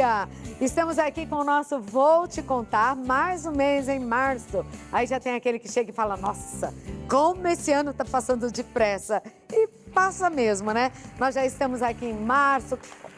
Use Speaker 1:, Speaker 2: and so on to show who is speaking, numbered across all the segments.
Speaker 1: dia! Estamos aqui com o nosso Vou Te Contar, mais um mês em março. Aí já tem aquele que chega e fala, nossa, como esse ano tá passando depressa. E passa mesmo, né? Nós já estamos aqui em março.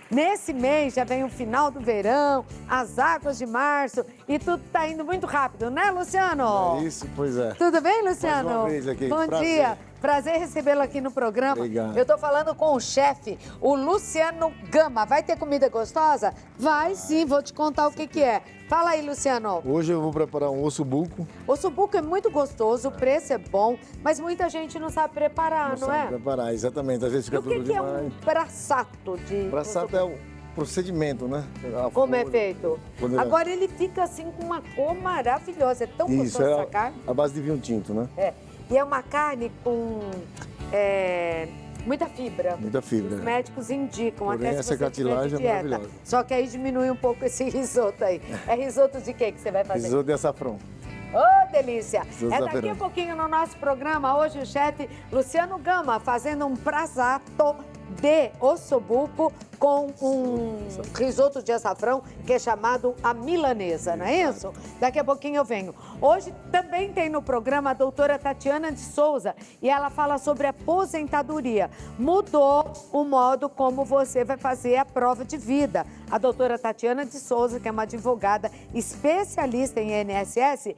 Speaker 1: Nesse mês já vem o final do verão, as águas de março e tudo tá indo muito rápido, né, Luciano?
Speaker 2: É isso, pois é.
Speaker 1: Tudo bem, Luciano?
Speaker 2: Mais uma vez aqui.
Speaker 1: Bom
Speaker 2: Prazer.
Speaker 1: dia. Prazer recebê-lo aqui no programa.
Speaker 2: Obrigado.
Speaker 1: Eu tô falando com o chefe, o Luciano Gama. Vai ter comida gostosa? Vai sim, vou te contar o que que é. Fala aí, Luciano.
Speaker 2: Hoje eu vou preparar um ossobuco.
Speaker 1: O subuco é muito gostoso, o preço é bom, mas muita gente não sabe preparar, não
Speaker 2: sabe
Speaker 1: é?
Speaker 2: preparar, exatamente. Às vezes
Speaker 1: E
Speaker 2: fica
Speaker 1: o
Speaker 2: tudo
Speaker 1: que é
Speaker 2: demais.
Speaker 1: um braçato de
Speaker 2: Braçato é o procedimento, né? A
Speaker 1: Como é
Speaker 2: folha,
Speaker 1: feito?
Speaker 2: quando
Speaker 1: Agora ele fica assim com uma cor maravilhosa. É tão
Speaker 2: Isso,
Speaker 1: gostoso
Speaker 2: é
Speaker 1: essa carne.
Speaker 2: a base de vinho tinto, né?
Speaker 1: É. E é uma carne com muita fibra.
Speaker 2: Muita fibra.
Speaker 1: Os médicos indicam,
Speaker 2: Porém,
Speaker 1: até se
Speaker 2: essa
Speaker 1: você tiver de
Speaker 2: cartilagem é
Speaker 1: dieta.
Speaker 2: maravilhosa.
Speaker 1: Só que aí diminui um pouco esse risoto aí. É risoto de quê que você vai fazer?
Speaker 2: Risoto de açafrão.
Speaker 1: Ô, delícia!
Speaker 2: Risoto
Speaker 1: É
Speaker 2: de
Speaker 1: daqui a
Speaker 2: açafrão.
Speaker 1: pouquinho no nosso programa, hoje o chefe Luciano Gama fazendo um prato de ossobuco com um risoto de açafrão que é chamado a milanesa, não é isso? Daqui a pouquinho eu venho. Hoje também tem no programa a doutora Tatiana de Souza e ela fala sobre aposentadoria. Mudou o modo como você vai fazer a prova de vida. A doutora Tatiana de Souza, que é uma advogada especialista em INSS,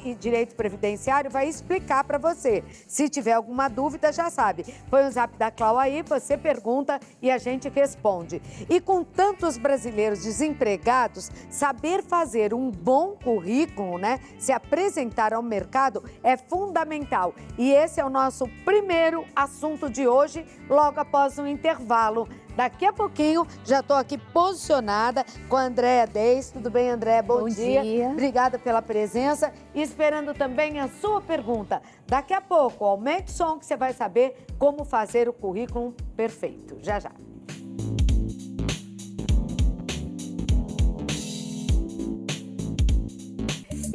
Speaker 1: e direito previdenciário, vai explicar para você. Se tiver alguma dúvida, já sabe. Põe o zap da Clau aí, você pergunta e a gente responde. E com tantos brasileiros desempregados, saber fazer um bom currículo, né, se apresentar ao mercado é fundamental. E esse é o nosso primeiro assunto de hoje, logo após um intervalo. Daqui a pouquinho, já estou aqui posicionada com a Andréa Deis. Tudo bem, Andréa? Bom dia. Obrigada pela presença e esperando também a sua pergunta. Daqui a pouco, aumente o som que você vai saber como fazer o currículo perfeito. Já, já.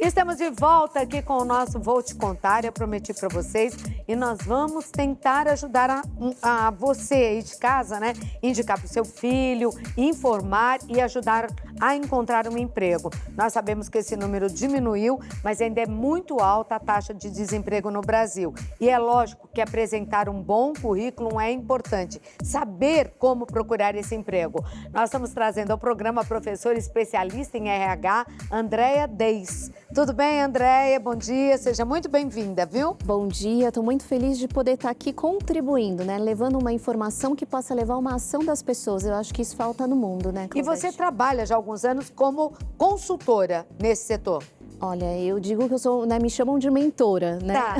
Speaker 1: Estamos de volta aqui com o nosso Vou Te Contar, eu prometi para vocês, e nós vamos tentar ajudar a você aí de casa, né? Indicar para o seu filho, informar e ajudar a encontrar um emprego. Nós sabemos que esse número diminuiu, mas ainda é muito alta a taxa de desemprego no Brasil. E é lógico que apresentar um bom currículo é importante. Saber como procurar esse emprego. Nós estamos trazendo ao programa a professora especialista em RH, Andréa Deis. Tudo bem, Andréia? Bom dia, seja muito bem-vinda, viu?
Speaker 3: Bom dia, estou muito feliz de poder estar aqui contribuindo, né? Levando uma informação que possa levar uma ação das pessoas. Eu acho que isso falta no mundo, né,
Speaker 1: E
Speaker 3: Claudete?
Speaker 1: você trabalha já há alguns anos como consultora nesse setor.
Speaker 3: Olha, eu digo que eu sou, né, me chamam de mentora, né?
Speaker 1: Tá.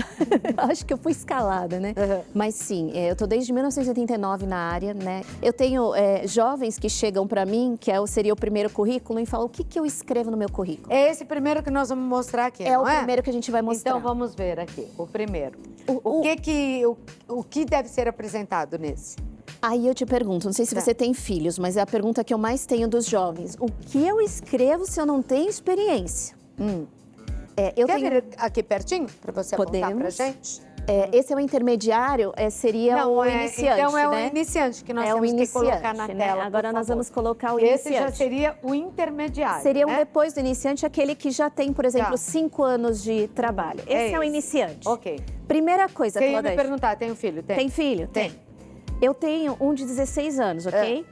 Speaker 3: Acho que eu fui escalada, né?
Speaker 1: Uhum.
Speaker 3: Mas sim, eu tô desde 1989 na área, né? Eu tenho jovens que chegam para mim, que seria o primeiro currículo, e falam, o que que eu escrevo no meu currículo?
Speaker 1: É esse primeiro que nós vamos mostrar aqui,
Speaker 3: É
Speaker 1: não
Speaker 3: o primeiro que a gente vai mostrar.
Speaker 1: Então vamos ver aqui, o primeiro. O que deve ser apresentado nesse?
Speaker 3: Aí eu te pergunto, não sei se você tem filhos, mas é a pergunta que eu mais tenho dos jovens. O que eu escrevo se eu não tenho experiência?
Speaker 1: Quer vir aqui pertinho para você apontar pra gente?
Speaker 3: Esse é o intermediário, seria o iniciante,
Speaker 1: então é o
Speaker 3: né?
Speaker 1: iniciante que nós
Speaker 3: É o
Speaker 1: temos que
Speaker 3: iniciante,
Speaker 1: colocar na
Speaker 3: né?
Speaker 1: tela,
Speaker 3: Agora
Speaker 1: por
Speaker 3: nós
Speaker 1: favor.
Speaker 3: vamos colocar o
Speaker 1: Esse
Speaker 3: iniciante.
Speaker 1: já seria o intermediário,
Speaker 3: Seria
Speaker 1: né?
Speaker 3: depois do iniciante, aquele que já tem, por exemplo,
Speaker 1: Tá.
Speaker 3: 5 anos de trabalho. Esse é o
Speaker 1: esse.
Speaker 3: iniciante.
Speaker 1: Ok.
Speaker 3: Primeira coisa,
Speaker 1: Você ia me
Speaker 3: Claudete.
Speaker 1: perguntar, tem um filho?
Speaker 3: Tem filho?
Speaker 1: Tem.
Speaker 3: Eu tenho um de 16 anos, ok?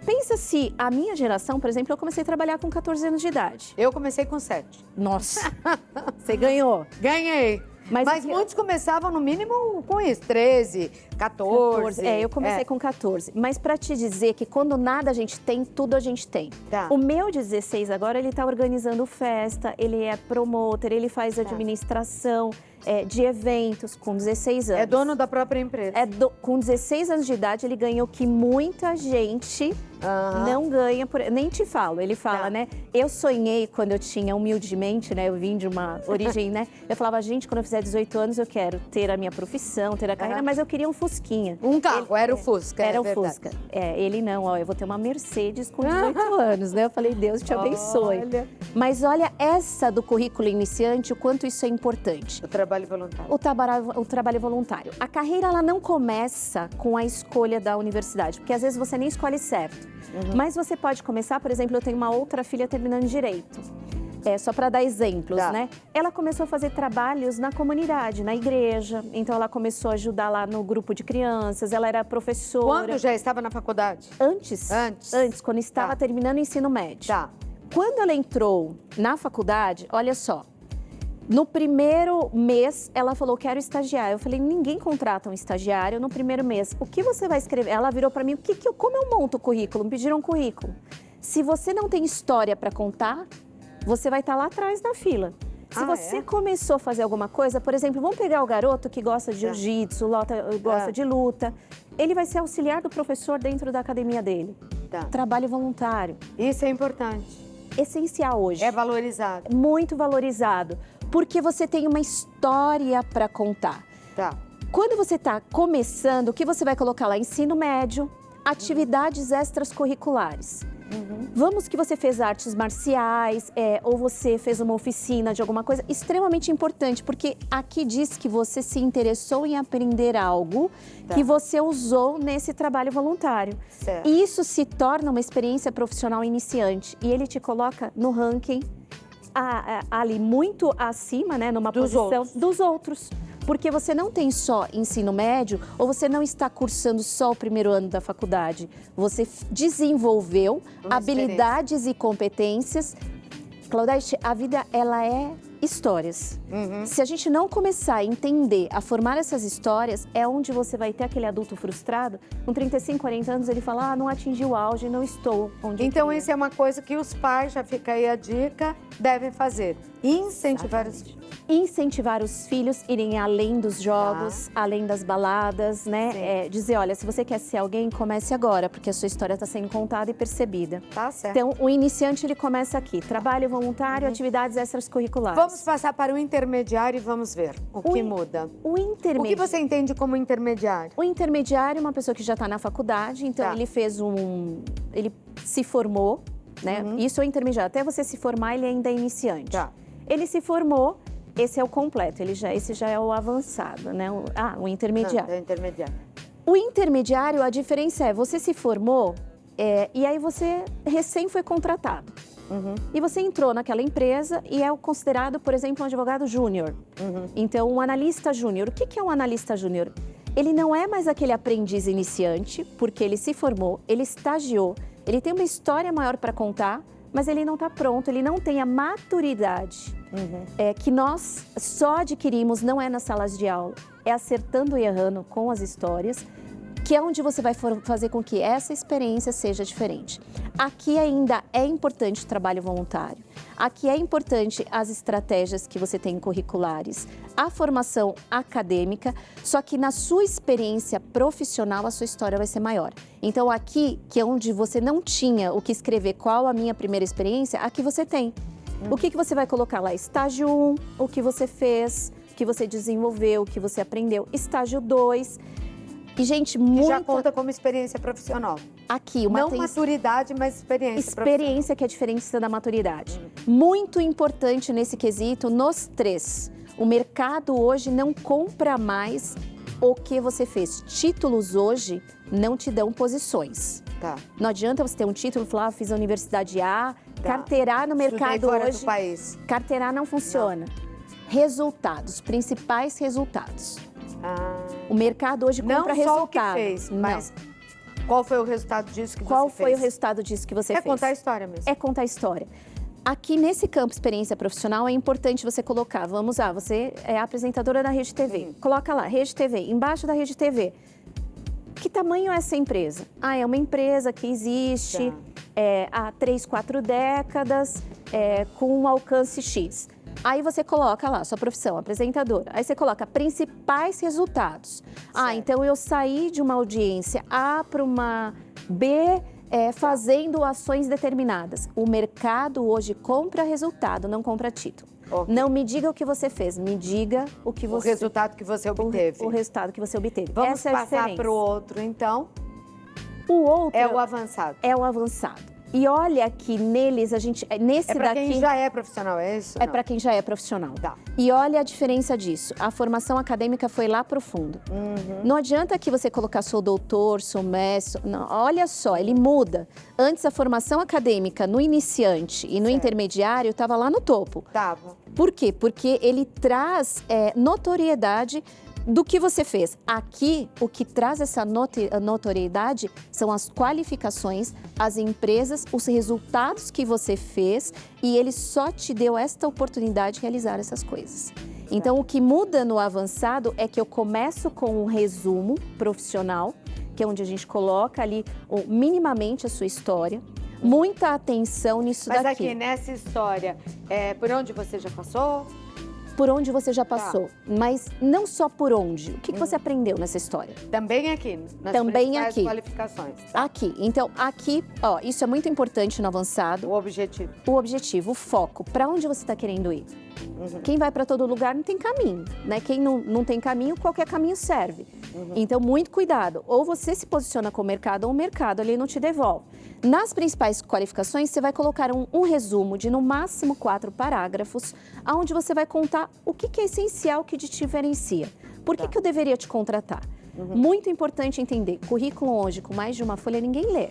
Speaker 3: Pensa se a minha geração, por exemplo, eu comecei a trabalhar com 14 anos de idade.
Speaker 1: Eu comecei com 7.
Speaker 3: Nossa, você ganhou.
Speaker 1: Ganhei. Mas muitos começavam, no mínimo, com isso, 13, 14.
Speaker 3: Eu comecei com 14. Mas para te dizer que quando nada a gente tem, tudo a gente tem.
Speaker 1: Tá.
Speaker 3: O meu 16 agora, ele tá organizando festa, ele é promotor, ele faz administração de eventos com 16 anos.
Speaker 1: É dono da própria empresa.
Speaker 3: Com 16 anos de idade, ele ganhou que muita gente não ganha. Nem te falo, ele fala, né? Eu sonhei quando eu tinha humildemente, né? Eu vim de uma origem, né? Eu falava, gente, quando eu fizer 18 anos, eu quero ter a minha profissão, ter a carreira, mas eu queria um Fusquinha.
Speaker 1: Um carro, era o Fusca.
Speaker 3: Era o
Speaker 1: verdade.
Speaker 3: Fusca. Ele não, ó, eu vou ter uma Mercedes com 18 anos, né? Eu falei, Deus te abençoe.
Speaker 1: Olha.
Speaker 3: Mas olha essa do currículo iniciante, o quanto isso é importante.
Speaker 1: O trabalho voluntário.
Speaker 3: O trabalho voluntário. A carreira, ela não começa com a escolha da universidade, porque às vezes você nem escolhe certo. Mas você pode começar, por exemplo, eu tenho uma outra filha terminando Direito. Só para dar exemplos,
Speaker 1: Tá.
Speaker 3: né? Ela começou a fazer trabalhos na comunidade, na igreja. Então, ela começou a ajudar lá no grupo de crianças, ela era professora.
Speaker 1: Quando já estava na faculdade?
Speaker 3: Antes.
Speaker 1: Antes.
Speaker 3: Antes, quando estava
Speaker 1: Tá.
Speaker 3: terminando o ensino médio.
Speaker 1: Tá.
Speaker 3: Quando ela entrou na faculdade, olha só, no primeiro mês ela falou, quero estagiar. Eu falei, ninguém contrata um estagiário no primeiro mês. O que você vai escrever? Ela virou para mim, como eu monto o currículo? Me pediram um currículo. Se você não tem história para contar, você vai estar lá atrás na fila. Se você começou a fazer alguma coisa, por exemplo, vamos pegar o garoto que gosta de jiu-jitsu, gosta de luta. Ele vai ser auxiliar do professor dentro da academia dele.
Speaker 1: Tá.
Speaker 3: Trabalho voluntário.
Speaker 1: Isso é importante.
Speaker 3: Essencial hoje.
Speaker 1: É valorizado.
Speaker 3: Muito valorizado. Porque você tem uma história para contar.
Speaker 1: Tá.
Speaker 3: Quando você está começando, o que você vai colocar lá? Ensino médio, atividades extracurriculares. Vamos que você fez artes marciais, ou você fez uma oficina de alguma coisa, extremamente importante, porque aqui diz que você se interessou em aprender algo que você usou nesse trabalho voluntário.
Speaker 1: Certo.
Speaker 3: E isso se torna uma experiência profissional iniciante e ele te coloca no ranking ali muito acima, né, numa posição dos outros. Porque você não tem só ensino médio ou você não está cursando só o primeiro ano da faculdade. Você desenvolveu habilidades e competências. Claudete, a vida, ela é histórias. Se a gente não começar a entender, a formar essas histórias, é onde você vai ter aquele adulto frustrado. Com 35, 40 anos, ele fala, não atingi o auge, não estou onde
Speaker 1: Então,
Speaker 3: eu queria.
Speaker 1: isso é uma coisa que os pais, já fica aí a dica, devem fazer. Incentivar os filhos.
Speaker 3: Incentivar os filhos a irem além dos jogos, além das baladas, né? Dizer, olha, se você quer ser alguém, comece agora, porque a sua história está sendo contada e percebida.
Speaker 1: Tá certo.
Speaker 3: Então, o iniciante, ele começa aqui. Trabalho voluntário, atividades extracurriculares.
Speaker 1: Vamos passar para o intermediário e vamos ver o que muda.
Speaker 3: O intermediário.
Speaker 1: O que você entende como intermediário?
Speaker 3: O intermediário é uma pessoa que já está na faculdade, então ele fez ele se formou, né? Isso é o intermediário. Até você se formar, ele ainda é iniciante.
Speaker 1: Tá.
Speaker 3: Ele se formou, esse é o completo, esse já é o avançado, né? O intermediário.
Speaker 1: Não, é o intermediário.
Speaker 3: O intermediário, a diferença é, você se formou e aí você recém foi contratado. E você entrou naquela empresa e é considerado, por exemplo, um advogado júnior. Então, um analista júnior. O que é um analista júnior? Ele não é mais aquele aprendiz iniciante, porque ele se formou, ele estagiou, ele tem uma história maior para contar, mas ele não está pronto, ele não tem a maturidade que nós só adquirimos, não é nas salas de aula, é acertando e errando com as histórias, que é onde você vai fazer com que essa experiência seja diferente. Aqui ainda é importante o trabalho voluntário, aqui é importante as estratégias que você tem curriculares, a formação acadêmica, só que na sua experiência profissional a sua história vai ser maior. Então aqui, que é onde você não tinha o que escrever qual a minha primeira experiência, aqui você tem. O que você vai colocar lá? Estágio 1, o que você fez, o que você desenvolveu, o que você aprendeu. Estágio 2... E, gente,
Speaker 1: Que já conta como experiência profissional.
Speaker 3: Aqui,
Speaker 1: Não maturidade, mas experiência profissional.
Speaker 3: Experiência que é a diferença da maturidade. Muito importante nesse quesito, nos três. O mercado hoje não compra mais o que você fez. Títulos hoje não te dão posições.
Speaker 1: Tá.
Speaker 3: Não adianta você ter um título e falar, fiz a universidade A, carteirar no mercado
Speaker 1: Estudei fora
Speaker 3: hoje.
Speaker 1: do país.
Speaker 3: Carteirar não funciona. Resultados, principais resultados. O mercado hoje compra resultado.
Speaker 1: Não só o que fez, mas qual foi o resultado disso que você fez?
Speaker 3: Qual foi o resultado disso que você fez?
Speaker 1: É contar a história mesmo.
Speaker 3: É contar a história. Aqui nesse campo experiência profissional é importante você colocar, vamos lá, você é apresentadora da Rede TV. Coloca lá, Rede TV, embaixo da Rede TV. Que tamanho é essa empresa? É uma empresa que existe há 3, 4 décadas, com um alcance X. Aí você coloca lá, sua profissão, apresentadora. Aí você coloca principais resultados. Então eu saí de uma audiência A para uma B, fazendo ações determinadas. O mercado hoje compra resultado, não compra título. Okay. Não me diga o que você fez, me diga o que você...
Speaker 1: O resultado que você obteve.
Speaker 3: O resultado que você obteve.
Speaker 1: Vamos passar para o outro, então.
Speaker 3: O outro...
Speaker 1: É o avançado.
Speaker 3: É o avançado. E olha que neles, nesse
Speaker 1: É para
Speaker 3: daqui...
Speaker 1: quem já é profissional, é isso?
Speaker 3: É para quem já é profissional.
Speaker 1: Tá.
Speaker 3: E olha a diferença disso. A formação acadêmica foi lá pro fundo. Não adianta que você colocar sou doutor, sou mestre. Não, olha só, ele muda. Antes, a formação acadêmica no iniciante e no intermediário estava lá no topo.
Speaker 1: Tava.
Speaker 3: Por quê? Porque ele traz notoriedade do que você fez. Aqui, o que traz essa notoriedade são as qualificações, as empresas, os resultados que você fez e ele só te deu esta oportunidade de realizar essas coisas. Então, o que muda no avançado é que eu começo com um resumo profissional, que é onde a gente coloca ali minimamente a sua história. Muita atenção nisso daqui.
Speaker 1: Mas aqui, nessa história, por onde você já passou?
Speaker 3: Por onde você já passou, mas não só por onde. O que você aprendeu nessa história?
Speaker 1: Também aqui, nas
Speaker 3: Também
Speaker 1: principais
Speaker 3: aqui.
Speaker 1: qualificações.
Speaker 3: Aqui. Então, aqui, ó, isso é muito importante no avançado.
Speaker 1: O objetivo.
Speaker 3: O objetivo, o foco, para onde você está querendo ir. Quem vai para todo lugar não tem caminho, né? Quem não tem caminho, qualquer caminho serve. Então, muito cuidado. Ou você se posiciona com o mercado, ou o mercado ali não te devolve. Nas principais qualificações, você vai colocar um resumo de, no máximo, 4 parágrafos, onde você vai contar o que é essencial que te diferencia. Por que eu deveria te contratar? Muito importante entender, currículo hoje, com mais de uma folha, ninguém lê.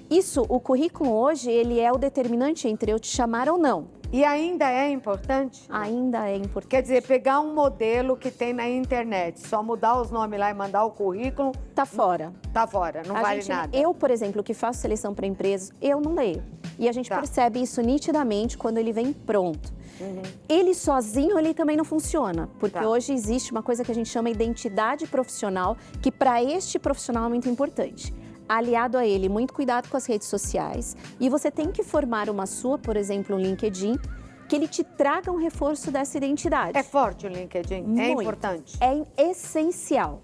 Speaker 3: Isso, o currículo hoje, ele é o determinante entre eu te chamar ou não.
Speaker 1: E ainda é importante?
Speaker 3: Ainda é importante.
Speaker 1: Quer dizer, pegar um modelo que tem na internet, só mudar os nomes lá e mandar o currículo,
Speaker 3: Tá fora.
Speaker 1: tá fora, não vale nada.
Speaker 3: Eu, por exemplo, que faço seleção para empresas, eu não leio. E a gente percebe isso nitidamente quando ele vem pronto. Ele sozinho, ele também não funciona, porque hoje existe uma coisa que a gente chama identidade profissional, que para este profissional é muito importante. Aliado a ele, muito cuidado com as redes sociais, e você tem que formar uma sua, por exemplo, um LinkedIn, que ele te traga um reforço dessa identidade.
Speaker 1: É forte o LinkedIn?
Speaker 3: Muito.
Speaker 1: É importante?
Speaker 3: É essencial,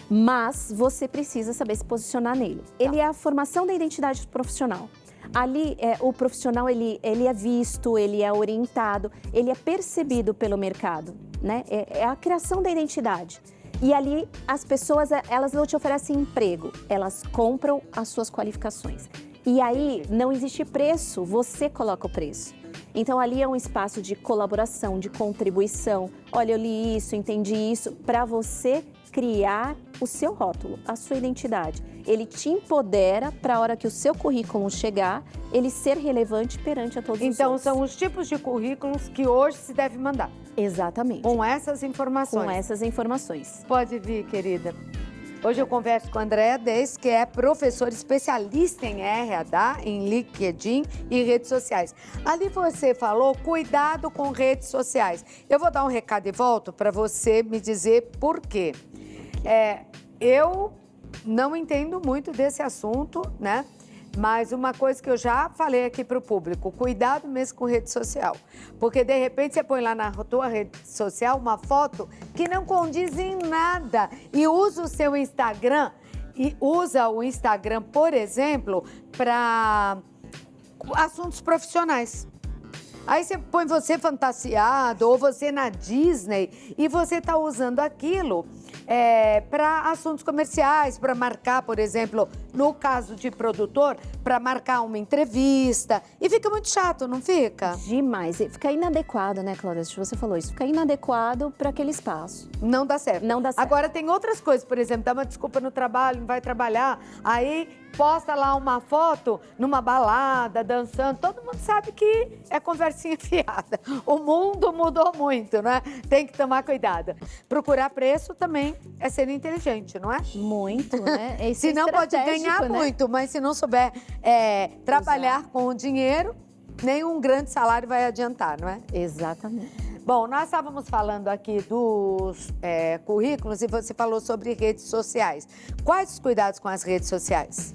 Speaker 3: mas você precisa saber se posicionar nele. Ele é a formação da identidade profissional. Ali, o profissional, ele é visto, ele é orientado, ele é percebido pelo mercado, né? É a criação da identidade. E ali, as pessoas, elas não te oferecem emprego, elas compram as suas qualificações. E aí, não existe preço, você coloca o preço. Então, ali é um espaço de colaboração, de contribuição. Olha, eu li isso, entendi isso, para você criar o seu rótulo, a sua identidade. Ele te empodera para a hora que o seu currículo chegar, ele ser relevante perante a todos os outros.
Speaker 1: Então, são os tipos de currículos que hoje se deve mandar.
Speaker 3: Exatamente.
Speaker 1: Com essas informações.
Speaker 3: Com essas informações.
Speaker 1: Pode vir, querida. Hoje eu converso com a Andréa Deis, que é professora especialista em RH, em LinkedIn e redes sociais. Ali você falou, cuidado com redes sociais. Eu vou dar um recado e volto para você me dizer por quê. Eu não entendo muito desse assunto, né? Mas uma coisa que eu já falei aqui para o público, cuidado mesmo com rede social. Porque, de repente, você põe lá na tua rede social uma foto que não condiz em nada e usa o seu Instagram, por exemplo, para assuntos profissionais. Aí você põe você fantasiado ou você na Disney e você está usando aquilo para assuntos comerciais, para marcar, por exemplo, no caso de produtor, para marcar uma entrevista. E fica muito chato, não fica?
Speaker 3: Demais. E fica inadequado, né, Cláudia? Você falou isso. Fica inadequado para aquele espaço.
Speaker 1: Não dá certo.
Speaker 3: Não dá certo.
Speaker 1: Agora, tem outras coisas, por exemplo, dá uma desculpa no trabalho, não vai trabalhar, aí posta lá uma foto numa balada, dançando. Todo mundo sabe que é conversinha fiada. O mundo mudou muito, né? Tem que tomar cuidado. Procurar preço também é ser inteligente, não é?
Speaker 3: Muito, né?
Speaker 1: Se não pode ganhar muito, mas se não souber trabalhar com o dinheiro, nenhum grande salário vai adiantar, não é?
Speaker 3: Exatamente.
Speaker 1: Bom, nós estávamos falando aqui dos currículos e você falou sobre redes sociais. Quais os cuidados com as redes sociais?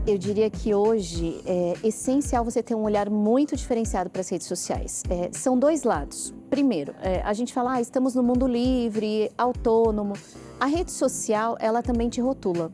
Speaker 3: Eu diria que hoje é essencial você ter um olhar muito diferenciado para as redes sociais. São dois lados. Primeiro, a gente fala, estamos no mundo livre, autônomo. A rede social, ela também te rotula.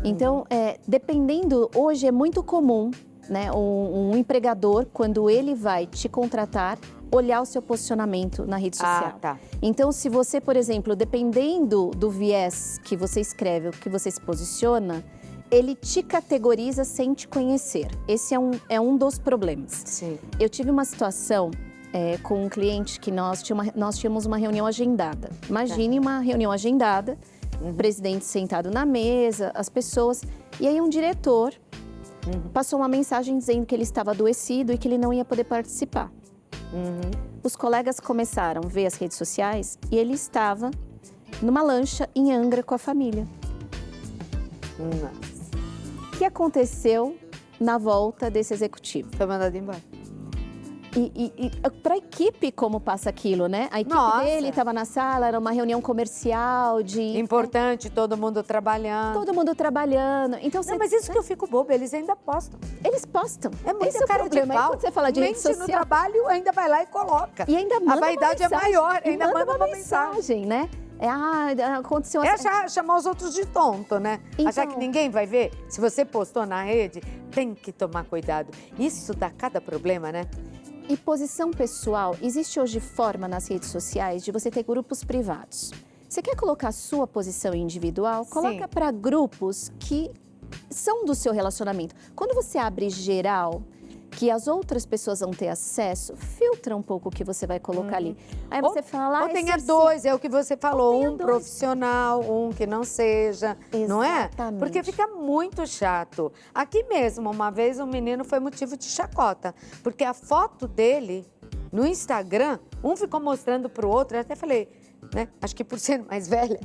Speaker 3: Então, dependendo, hoje é muito comum, né, um empregador, quando ele vai te contratar, olhar o seu posicionamento na rede social.
Speaker 1: Ah, tá.
Speaker 3: Então, se você, por exemplo, dependendo do viés que você escreve, o que você se posiciona, ele te categoriza sem te conhecer. Esse é um dos problemas.
Speaker 1: Sim.
Speaker 3: Eu tive uma situação com um cliente que nós tínhamos uma reunião agendada. Imagine uma reunião agendada, o presidente sentado na mesa, as pessoas. E aí um diretor passou uma mensagem dizendo que ele estava adoecido e que ele não ia poder participar. Os colegas começaram a ver as redes sociais e ele estava numa lancha em Angra com a família. O que aconteceu na volta desse executivo?
Speaker 1: Foi mandado embora.
Speaker 3: E para a equipe, como passa aquilo, né? A equipe dele estava na sala, era uma reunião comercial
Speaker 1: Importante, todo mundo trabalhando.
Speaker 3: Todo mundo trabalhando. Então,
Speaker 1: mas isso que eu fico boba, eles ainda postam.
Speaker 3: Eles postam.
Speaker 1: É muito
Speaker 3: Esse
Speaker 1: cara
Speaker 3: é o problema.
Speaker 1: de pau.
Speaker 3: Aí, quando você fala de rede
Speaker 1: Mente
Speaker 3: social...
Speaker 1: no trabalho, ainda vai lá e coloca.
Speaker 3: E ainda manda
Speaker 1: a vaidade
Speaker 3: uma mensagem,
Speaker 1: é maior, ainda manda uma mensagem.
Speaker 3: né? Aconteceu
Speaker 1: Chamar os outros de tonto, né?
Speaker 3: Então...
Speaker 1: Achar que ninguém vai ver. Se você postou na rede, tem que tomar cuidado. Isso dá cada problema, né?
Speaker 3: E posição pessoal, existe hoje forma nas redes sociais de você ter grupos privados. Você quer colocar a sua posição individual? Coloca para grupos que são do seu relacionamento. Quando você abre geral, que as outras pessoas vão ter acesso, filtra um pouco o que você vai colocar ali. Aí você fala...
Speaker 1: Ou tenha dois, é o que você falou, um
Speaker 3: dois.
Speaker 1: Profissional, um que não seja, não é?
Speaker 3: Exatamente.
Speaker 1: Porque fica muito chato. Aqui mesmo, uma vez, um menino foi motivo de chacota, porque a foto dele no Instagram, um ficou mostrando pro outro, eu até falei... Né? Acho que por ser mais velha,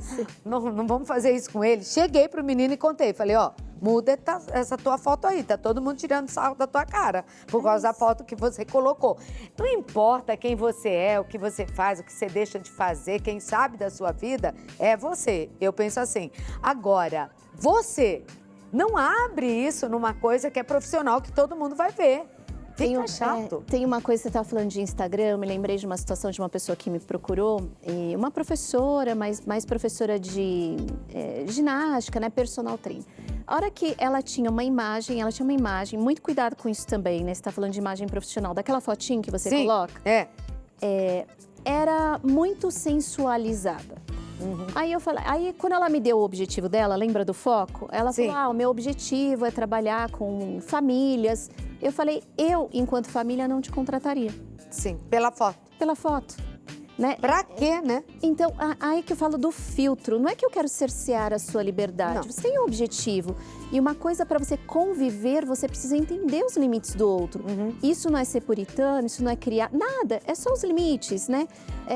Speaker 1: não vamos fazer isso com ele. Cheguei pro menino e contei, falei, ó, muda essa tua foto aí, tá todo mundo tirando sarro da tua cara, por causa da foto que você colocou. Não importa quem você é, o que você faz, o que você deixa de fazer, quem sabe da sua vida é você. Eu penso assim. Agora, você não abre isso numa coisa que é profissional, que todo mundo vai ver. Fica chato.
Speaker 3: Tem uma coisa, você estava falando de Instagram, eu me lembrei de uma situação de uma pessoa que me procurou, uma professora, mais professora de ginástica, né, personal trainer. A hora que ela tinha uma imagem, muito cuidado com isso também, né, você está falando de imagem profissional, daquela fotinho que você coloca, era muito sensualizada. Aí quando ela me deu o objetivo dela, lembra do foco? Ela falou, o meu objetivo é trabalhar com famílias. Eu falei, enquanto família, não te contrataria.
Speaker 1: Sim, pela foto.
Speaker 3: Pela foto. Né?
Speaker 1: Pra quê, né?
Speaker 3: Então, aí que eu falo do filtro. Não é que eu quero cercear a sua liberdade.
Speaker 1: Não.
Speaker 3: Você tem um objetivo. E uma coisa, para você conviver, você precisa entender os limites do outro. Isso não é ser puritano, isso não é criar... Nada, é só os limites, né?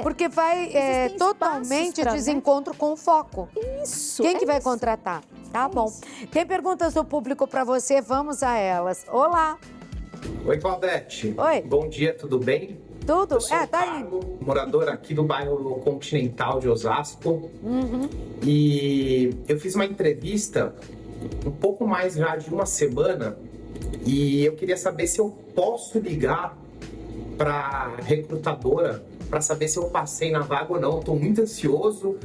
Speaker 1: Porque vai totalmente desencontro com o foco.
Speaker 3: Isso.
Speaker 1: Quem que vai contratar? Tá bom. Tem perguntas do público para você, vamos a elas. Olá.
Speaker 4: Oi, Claudete.
Speaker 1: Oi.
Speaker 4: Bom dia, tudo bem?
Speaker 1: Tudo?
Speaker 4: Eu sou
Speaker 1: Tá
Speaker 4: Carlos, morador aqui do bairro Continental de Osasco. E eu fiz uma entrevista um pouco mais já de uma semana e eu queria saber se eu posso ligar para recrutadora para saber se eu passei na vaga ou não. Estou muito ansioso.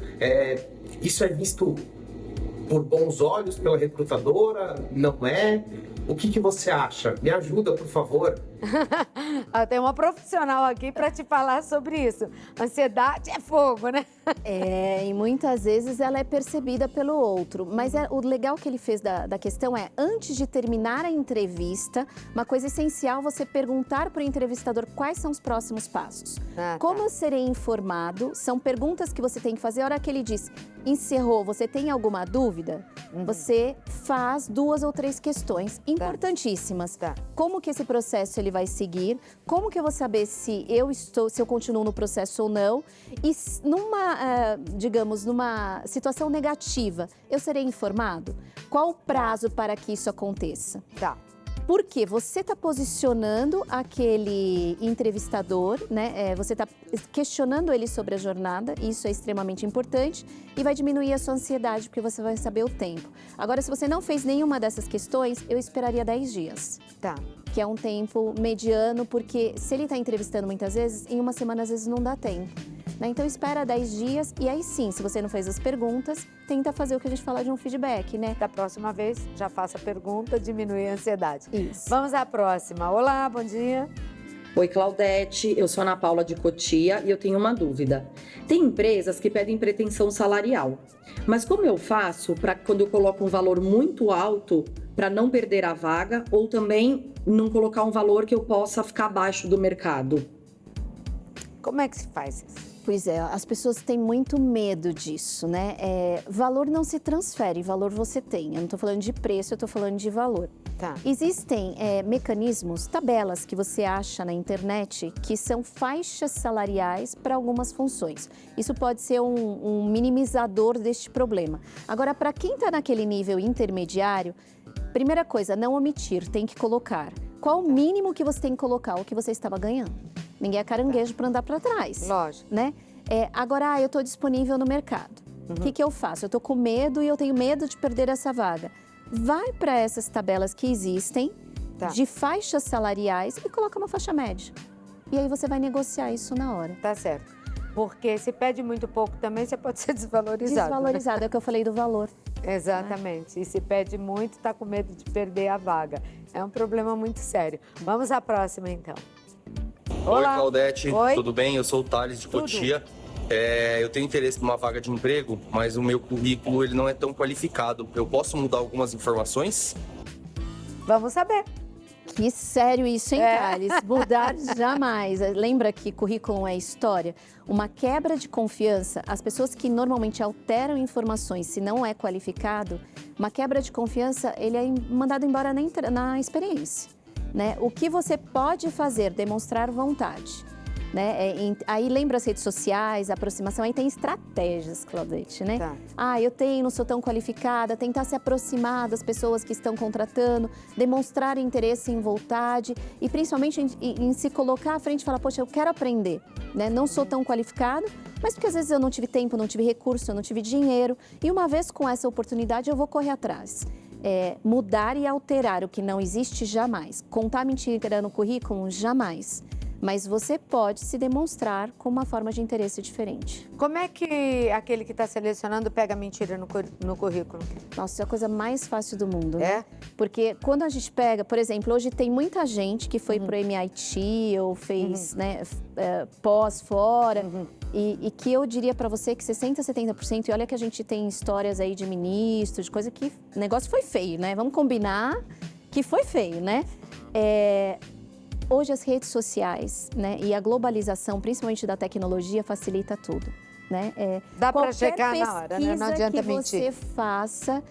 Speaker 4: Isso é visto por bons olhos pela recrutadora? Não é? O que você acha? Me ajuda, por favor.
Speaker 1: Tem uma profissional aqui para te falar sobre isso. Ansiedade é fogo, né?
Speaker 3: E muitas vezes ela é percebida pelo outro. Mas o legal que ele fez da questão é, antes de terminar a entrevista, uma coisa essencial você perguntar para o entrevistador quais são os próximos passos. Como eu serei informado, são perguntas que você tem que fazer. A hora que ele diz, encerrou, você tem alguma dúvida? Você faz 2 ou 3 questões importantíssimas. Como que esse processo ele vai seguir? Como que eu vou saber se eu continuo no processo ou não? E numa situação negativa, eu serei informado? Qual o prazo para que isso aconteça? Porque você está posicionando aquele entrevistador, né? Você está questionando ele sobre a jornada, isso é extremamente importante, e vai diminuir a sua ansiedade, porque você vai saber o tempo. Agora, se você não fez nenhuma dessas questões, eu esperaria 10 dias. Que é um tempo mediano, porque se ele está entrevistando muitas vezes, em uma semana às vezes não dá tempo. Né? Então espera 10 dias e aí sim, se você não fez as perguntas, tenta fazer o que a gente fala de um feedback, né?
Speaker 1: Da próxima vez, já faça a pergunta, diminui a ansiedade.
Speaker 3: Isso.
Speaker 1: Vamos à próxima. Olá, bom dia.
Speaker 5: Oi, Claudete, eu sou Ana Paula de Cotia e eu tenho uma dúvida. Tem empresas que pedem pretensão salarial, mas como eu faço para quando eu coloco um valor muito alto para não perder a vaga ou também não colocar um valor que eu possa ficar abaixo do mercado?
Speaker 1: Como é que se faz isso?
Speaker 3: Pois é, as pessoas têm muito medo disso, né? Valor não se transfere, valor você tem. Eu não estou falando de preço, eu estou falando de valor.
Speaker 1: Tá.
Speaker 3: Existem mecanismos, tabelas que você acha na internet que são faixas salariais para algumas funções. Isso pode ser um minimizador deste problema. Agora, para quem está naquele nível intermediário, primeira coisa, não omitir, tem que colocar. Qual o mínimo que você tem que colocar, o que você estava ganhando? Ninguém é caranguejo para andar para trás.
Speaker 1: Lógico.
Speaker 3: Né? Agora, eu estou disponível no mercado. O que eu faço? Eu estou com medo e eu tenho medo de perder essa vaga. Vai para essas tabelas que existem, de faixas salariais, e coloca uma faixa média. E aí você vai negociar isso na hora.
Speaker 1: Tá certo. Porque se pede muito pouco também, você pode ser desvalorizado.
Speaker 3: Desvalorizado,
Speaker 1: né?
Speaker 3: é o que eu falei do valor.
Speaker 1: Exatamente. E se pede muito, está com medo de perder a vaga. É um problema muito sério. Vamos à próxima, então. Olá.
Speaker 6: Oi, Claudete.
Speaker 1: Oi.
Speaker 6: Tudo bem? Eu sou o Thales de Cotia. Eu tenho interesse numa vaga de emprego, mas o meu currículo ele não é tão qualificado. Eu posso mudar algumas informações?
Speaker 1: Vamos saber.
Speaker 3: Que sério isso, hein, Thales? Mudar jamais. Lembra que currículo é história? Uma quebra de confiança, as pessoas que normalmente alteram informações se não é qualificado, uma quebra de confiança, ele é mandado embora na experiência. Né? O que você pode fazer? Demonstrar vontade. Né? Aí lembra as redes sociais, a aproximação, aí tem estratégias, Claudete, né?
Speaker 1: Tá.
Speaker 3: Eu não sou tão qualificada, tentar se aproximar das pessoas que estão contratando, demonstrar interesse em vontade e principalmente em se colocar à frente e falar, poxa, eu quero aprender, né? Não sou tão qualificado, mas porque às vezes eu não tive tempo, não tive recurso, eu não tive dinheiro e uma vez com essa oportunidade eu vou correr atrás. Mudar e alterar o que não existe jamais. Contar mentira no currículo, jamais. Mas você pode se demonstrar com uma forma de interesse diferente.
Speaker 1: Como é que aquele que está selecionando pega mentira no currículo?
Speaker 3: Nossa, isso é a coisa mais fácil do mundo, né?
Speaker 1: É?
Speaker 3: Porque quando a gente pega, por exemplo, hoje tem muita gente que foi pro MIT ou fez pós fora e que eu diria para você que 60%, 70%, e olha que a gente tem histórias aí de ministros, de coisa que o negócio foi feio, né? Vamos combinar que foi feio, né? Hoje as redes sociais, né, e a globalização, principalmente da tecnologia, facilita tudo, né?
Speaker 1: Dá para checar na hora, né? Não adianta
Speaker 3: que
Speaker 1: mentir.
Speaker 3: você faça,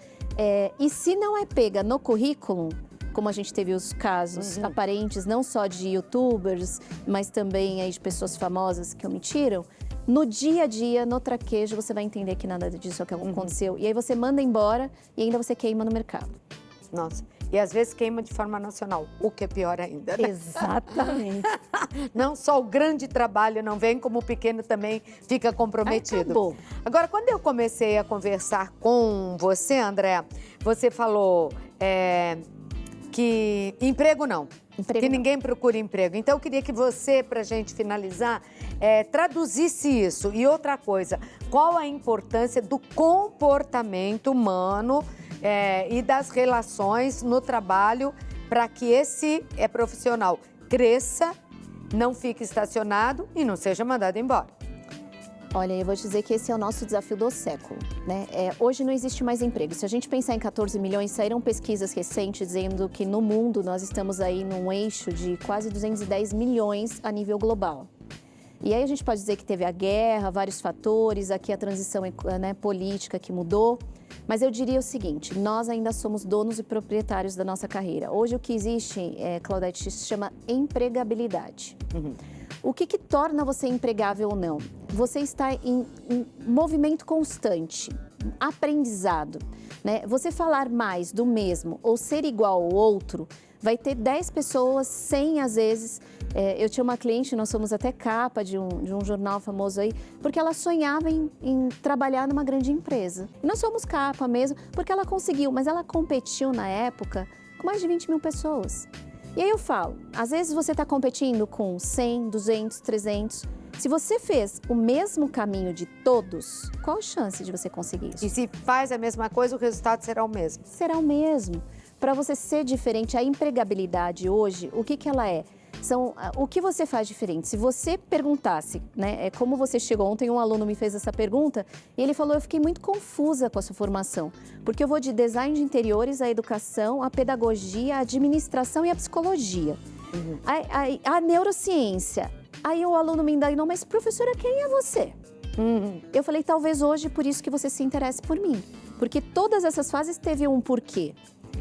Speaker 3: e se não é pega no currículo, como a gente teve os casos aparentes, não só de youtubers, mas também aí de pessoas famosas que omitiram, no dia a dia, no traquejo, você vai entender que nada disso é o que aconteceu. E aí você manda embora e ainda você queima no mercado.
Speaker 1: Nossa, e às vezes queima de forma nacional, o que é pior ainda, né?
Speaker 3: Exatamente.
Speaker 1: Não só o grande trabalho não vem, como o pequeno também fica comprometido.
Speaker 3: Acabou.
Speaker 1: Agora, quando eu comecei a conversar com você, André, você falou que emprego não. Que ninguém procura emprego. Então, eu queria que você, para a gente finalizar, traduzisse isso. E outra coisa, qual a importância do comportamento humano e das relações no trabalho para que esse profissional cresça, não fique estacionado e não seja mandado embora?
Speaker 3: Olha, eu vou te dizer que esse é o nosso desafio do século, né? Hoje não existe mais emprego. Se a gente pensar em 14 milhões, saíram pesquisas recentes dizendo que no mundo nós estamos aí num eixo de quase 210 milhões a nível global. E aí a gente pode dizer que teve a guerra, vários fatores, aqui a transição política que mudou. Mas eu diria o seguinte, nós ainda somos donos e proprietários da nossa carreira. Hoje o que existe, Claudete, se chama empregabilidade. O que torna você empregável ou não? Você está em movimento constante, aprendizado, né? Você falar mais do mesmo ou ser igual ao outro, vai ter 10 pessoas, 100 às vezes. Eu tinha uma cliente, nós somos até capa de um jornal famoso aí, porque ela sonhava em trabalhar numa grande empresa. E nós somos capa mesmo, porque ela conseguiu, mas ela competiu na época com mais de 20 mil pessoas. E aí eu falo, às vezes você está competindo com 100, 200, 300. Se você fez o mesmo caminho de todos, qual a chance de você conseguir isso?
Speaker 1: E se faz a mesma coisa, o resultado será o mesmo?
Speaker 3: Será o mesmo. Para você ser diferente, a empregabilidade hoje, o que ela é? O que você faz diferente? Se você perguntasse, né, como você chegou ontem, um aluno me fez essa pergunta e ele falou, eu fiquei muito confusa com a sua formação, porque eu vou de design de interiores, a educação, a pedagogia, a administração e a psicologia. A neurociência. Aí o aluno me indagou, mas professora, quem é você? Eu falei, talvez hoje por isso que você se interesse por mim, porque todas essas fases teve um porquê.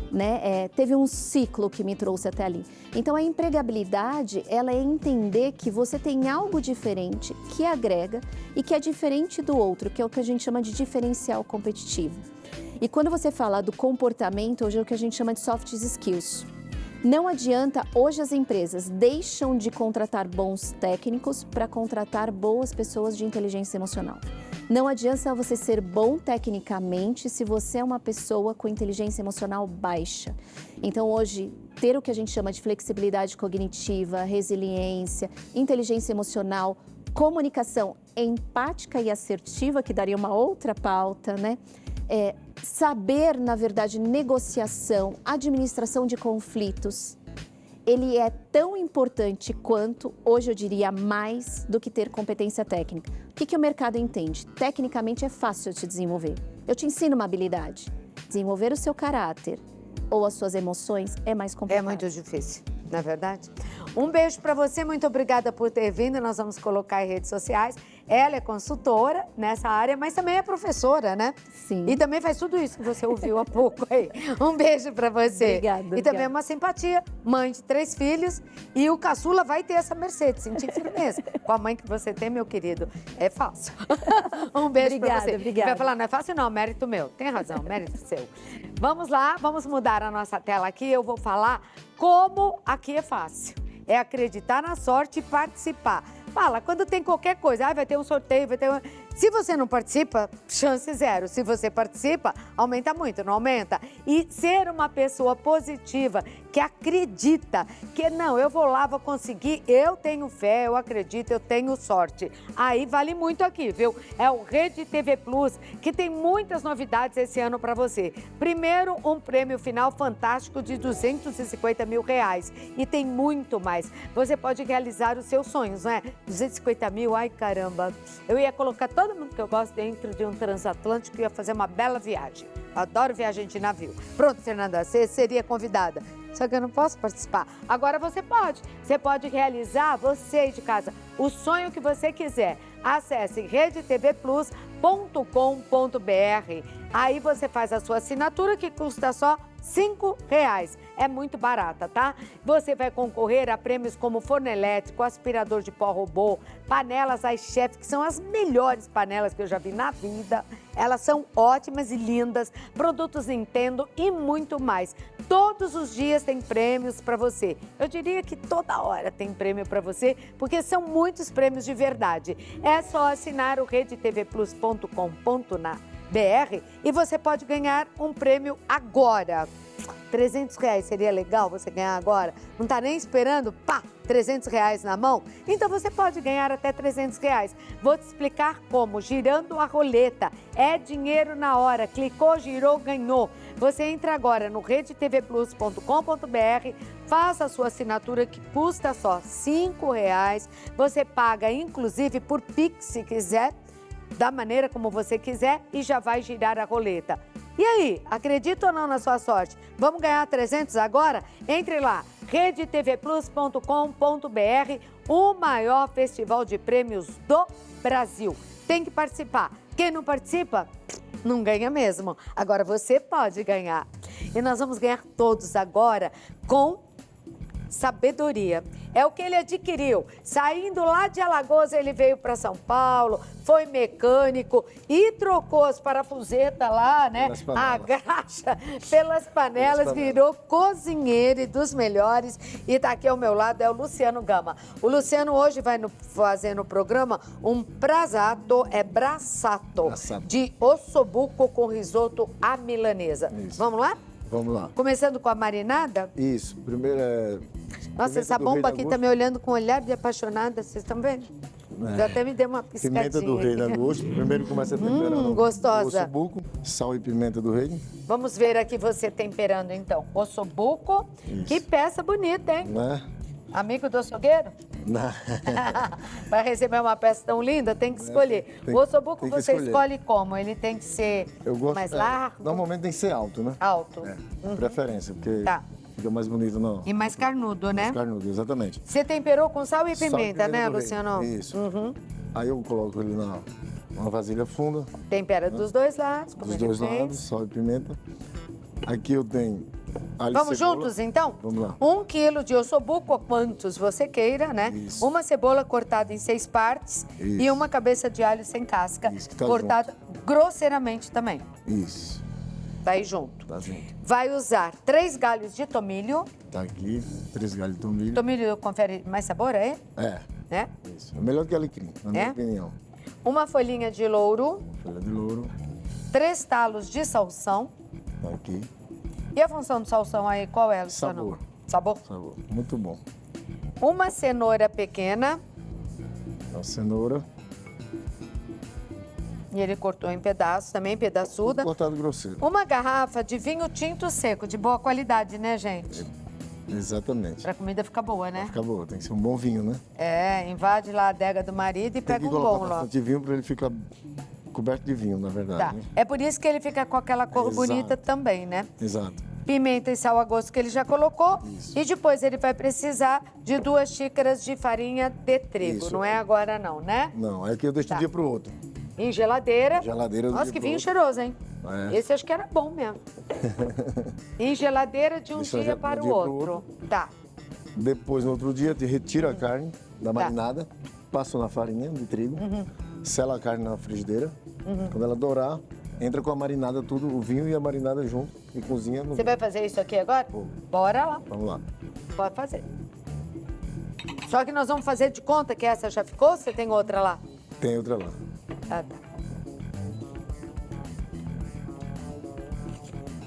Speaker 3: Né? Teve um ciclo que me trouxe até ali. Então, a empregabilidade, ela é entender que você tem algo diferente, que agrega e que é diferente do outro, que é o que a gente chama de diferencial competitivo. E quando você fala do comportamento, hoje é o que a gente chama de soft skills. Não adianta, hoje as empresas deixam de contratar bons técnicos para contratar boas pessoas de inteligência emocional. Não adianta você ser bom tecnicamente se você é uma pessoa com inteligência emocional baixa. Então, hoje, ter o que a gente chama de flexibilidade cognitiva, resiliência, inteligência emocional, comunicação empática e assertiva, que daria uma outra pauta, né? Saber, na verdade, negociação, administração de conflitos, ele é tão importante quanto, hoje eu diria mais, do que ter competência técnica. O que o mercado entende? Tecnicamente é fácil de desenvolver. Eu te ensino uma habilidade. Desenvolver o seu caráter ou as suas emoções é mais complicado.
Speaker 1: É muito difícil, não é verdade? Um beijo para você, muito obrigada por ter vindo. Nós vamos colocar em redes sociais. Ela é consultora nessa área, mas também é professora, né?
Speaker 3: Sim.
Speaker 1: E também faz tudo isso que você ouviu há pouco aí. Um beijo para você.
Speaker 3: Obrigada.
Speaker 1: E também é uma simpatia, mãe de 3 filhos. E o caçula vai ter essa Mercedes, sentir firmeza. Com a mãe que você tem, meu querido, é fácil. Um beijo para você.
Speaker 3: Obrigada.
Speaker 1: Vai falar, não é fácil não, mérito meu. Tem razão, mérito seu. Vamos lá, vamos mudar a nossa tela aqui. Eu vou falar como aqui é fácil. É acreditar na sorte e participar. Fala, quando tem qualquer coisa, vai ter um sorteio, vai ter um... Se você não participa, chance zero. Se você participa, aumenta muito, não aumenta? E ser uma pessoa positiva, que acredita, que não, eu vou lá, vou conseguir, eu tenho fé, eu acredito, eu tenho sorte. Aí vale muito aqui, viu? É o Rede TV Plus, que tem muitas novidades esse ano para você. Primeiro, um prêmio final fantástico de R$250 mil. E tem muito mais. Você pode realizar os seus sonhos, não é? 250 mil, ai caramba. Eu ia colocar todo mundo que eu gosto dentro de um transatlântico e ia fazer uma bela viagem. Eu adoro viagem de navio. Pronto, Fernanda, você seria convidada. Só que eu não posso participar. Agora você pode. Você pode realizar, você aí de casa, o sonho que você quiser. Acesse redetvplus.com.br. Aí você faz a sua assinatura, que custa só R$5. É muito barata, tá? Você vai concorrer a prêmios como forno elétrico, aspirador de pó robô, panelas iChef, que são as melhores panelas que eu já vi na vida. Elas são ótimas e lindas, produtos Nintendo e muito mais. Todos os dias tem prêmios para você. Eu diria que toda hora tem prêmio para você, porque são muitos prêmios de verdade. É só assinar o redetvplus.com.br e você pode ganhar um prêmio agora. R$300 seria legal você ganhar agora? Não tá nem esperando? Pá! R$300 na mão? Então você pode ganhar até R$300. Vou te explicar como. Girando a roleta. É dinheiro na hora. Clicou, girou, ganhou. Você entra agora no redetvplus.com.br, faça a sua assinatura que custa só R$5. Você paga inclusive por Pix se quiser, da maneira como você quiser e já vai girar a roleta. E aí, acredita ou não na sua sorte? Vamos ganhar 300 agora? Entre lá, redetvplus.com.br, o maior festival de prêmios do Brasil. Tem que participar. Quem não participa, não ganha mesmo. Agora você pode ganhar. E nós vamos ganhar todos agora com sabedoria. É o que ele adquiriu. Saindo lá de Alagoas, ele veio para São Paulo, foi mecânico e trocou as parafusetas lá, né? A graxa pelas panelas, virou cozinheiro e dos melhores. E tá aqui ao meu lado é o Luciano Gama. O Luciano hoje vai fazer no programa um brasato, braçato, de ossobuco com risoto à milanesa.
Speaker 2: Isso.
Speaker 1: Vamos lá?
Speaker 2: Vamos lá.
Speaker 1: Começando com a marinada?
Speaker 2: Isso. Primeiro é...
Speaker 1: Nossa, essa bomba aqui tá me olhando com um olhar de apaixonada, vocês estão vendo? Já até me deu uma piscadinha.
Speaker 2: Pimenta do reino a gosto. Primeiro começa a temperar
Speaker 1: gostosa.
Speaker 2: o ossobuco, sal e pimenta do reino.
Speaker 1: Vamos ver aqui você temperando então. Ossobuco, que peça bonita, hein?
Speaker 2: Né?
Speaker 1: Amigo do açougueiro?
Speaker 2: Não.
Speaker 1: Vai receber uma peça tão linda, tem que escolher.
Speaker 2: Tem-
Speaker 1: O ossobuco
Speaker 2: tem que
Speaker 1: você
Speaker 2: escolher.
Speaker 1: escolhe como? Ele tem que ser
Speaker 2: Eu gosto,
Speaker 1: mais largo?
Speaker 2: Normalmente tem que ser alto, né?
Speaker 1: Alto.
Speaker 2: Preferência, porque
Speaker 1: Tá.
Speaker 2: fica mais bonito não.
Speaker 1: E mais carnudo, né?
Speaker 2: Carnudo, exatamente.
Speaker 1: Você temperou com sal e
Speaker 2: Sal e
Speaker 1: pimenta, né,
Speaker 2: do reino.
Speaker 1: Luciano?
Speaker 2: Isso. Aí eu coloco ele numa vasilha funda,
Speaker 1: Tempera dos dois lados, como
Speaker 2: dos
Speaker 1: ele
Speaker 2: dois
Speaker 1: fez.
Speaker 2: lados, sal e pimenta. Aqui eu tenho alho e
Speaker 1: Vamos
Speaker 2: cebola.
Speaker 1: juntos, então?
Speaker 2: Vamos lá.
Speaker 1: 1 quilo de ossobuco, quantos você queira, né?
Speaker 2: Isso.
Speaker 1: Uma cebola cortada em 6 partes
Speaker 2: Isso.
Speaker 1: e uma cabeça de alho sem casca,
Speaker 2: Isso, que tá
Speaker 1: cortada grosseiramente também.
Speaker 2: Isso,
Speaker 1: Tá aí junto.
Speaker 2: tá junto.
Speaker 1: Vai usar 3 galhos de tomilho.
Speaker 2: Tá aqui, 3 galhos de tomilho.
Speaker 1: Tomilho confere mais sabor, é?
Speaker 2: É,
Speaker 1: Né?
Speaker 2: isso. É melhor que alecrim, na minha
Speaker 1: É?
Speaker 2: opinião.
Speaker 1: Uma folhinha de louro,
Speaker 2: Folha de louro,
Speaker 1: 3 talos de salsão.
Speaker 2: tá aqui.
Speaker 1: E a função do salsão aí, qual é, Luciano?
Speaker 2: Sabor.
Speaker 1: Sabor?
Speaker 2: Sabor, muito bom.
Speaker 1: Uma cenoura pequena,
Speaker 2: A cenoura,
Speaker 1: e ele cortou em pedaços, também pedaçuda.
Speaker 2: cortado grosseiro.
Speaker 1: Uma garrafa de vinho tinto seco, de boa qualidade, né, gente?
Speaker 2: Exatamente.
Speaker 1: Pra comida ficar boa, né?
Speaker 2: Fica boa, tem que ser um bom vinho, né?
Speaker 1: É, invade lá a adega do marido e
Speaker 2: Tem
Speaker 1: pega
Speaker 2: que
Speaker 1: um
Speaker 2: colocar
Speaker 1: bom lá.
Speaker 2: bastante vinho para ele ficar coberto de vinho, na verdade.
Speaker 1: Tá.
Speaker 2: Né?
Speaker 1: É por isso que ele fica com aquela cor
Speaker 2: Exato.
Speaker 1: bonita também, né?
Speaker 2: Exato.
Speaker 1: Pimenta e sal a gosto que ele já colocou.
Speaker 2: Isso.
Speaker 1: E depois ele vai precisar de 2 xícaras de farinha de trigo.
Speaker 2: Isso.
Speaker 1: Não é agora não, né?
Speaker 2: Não, aí aqui eu deixo
Speaker 1: Tá.
Speaker 2: de um dia pro outro.
Speaker 1: Em geladeira.
Speaker 2: Geladeira do
Speaker 1: Nossa,
Speaker 2: dia
Speaker 1: que
Speaker 2: pro
Speaker 1: vinho
Speaker 2: outro.
Speaker 1: cheiroso, hein?
Speaker 2: É.
Speaker 1: Esse acho que era bom mesmo. Em geladeira de um
Speaker 2: Deixa
Speaker 1: dia
Speaker 2: já
Speaker 1: para
Speaker 2: de
Speaker 1: o
Speaker 2: um dia pro
Speaker 1: outro. Tá.
Speaker 2: Depois, no outro dia, te retira a carne da
Speaker 1: Tá.
Speaker 2: marinada, passo na farinha de trigo, sela a carne na frigideira. Quando ela dourar, entra com a marinada tudo, o vinho e a marinada junto e cozinha no
Speaker 1: Você vai fazer isso aqui agora?
Speaker 2: Vou.
Speaker 1: Bora lá.
Speaker 2: Vamos lá.
Speaker 1: Pode fazer. Só que nós vamos fazer de conta que essa já ficou? Você tem outra lá?
Speaker 2: Tem outra lá.
Speaker 1: Ah, tá.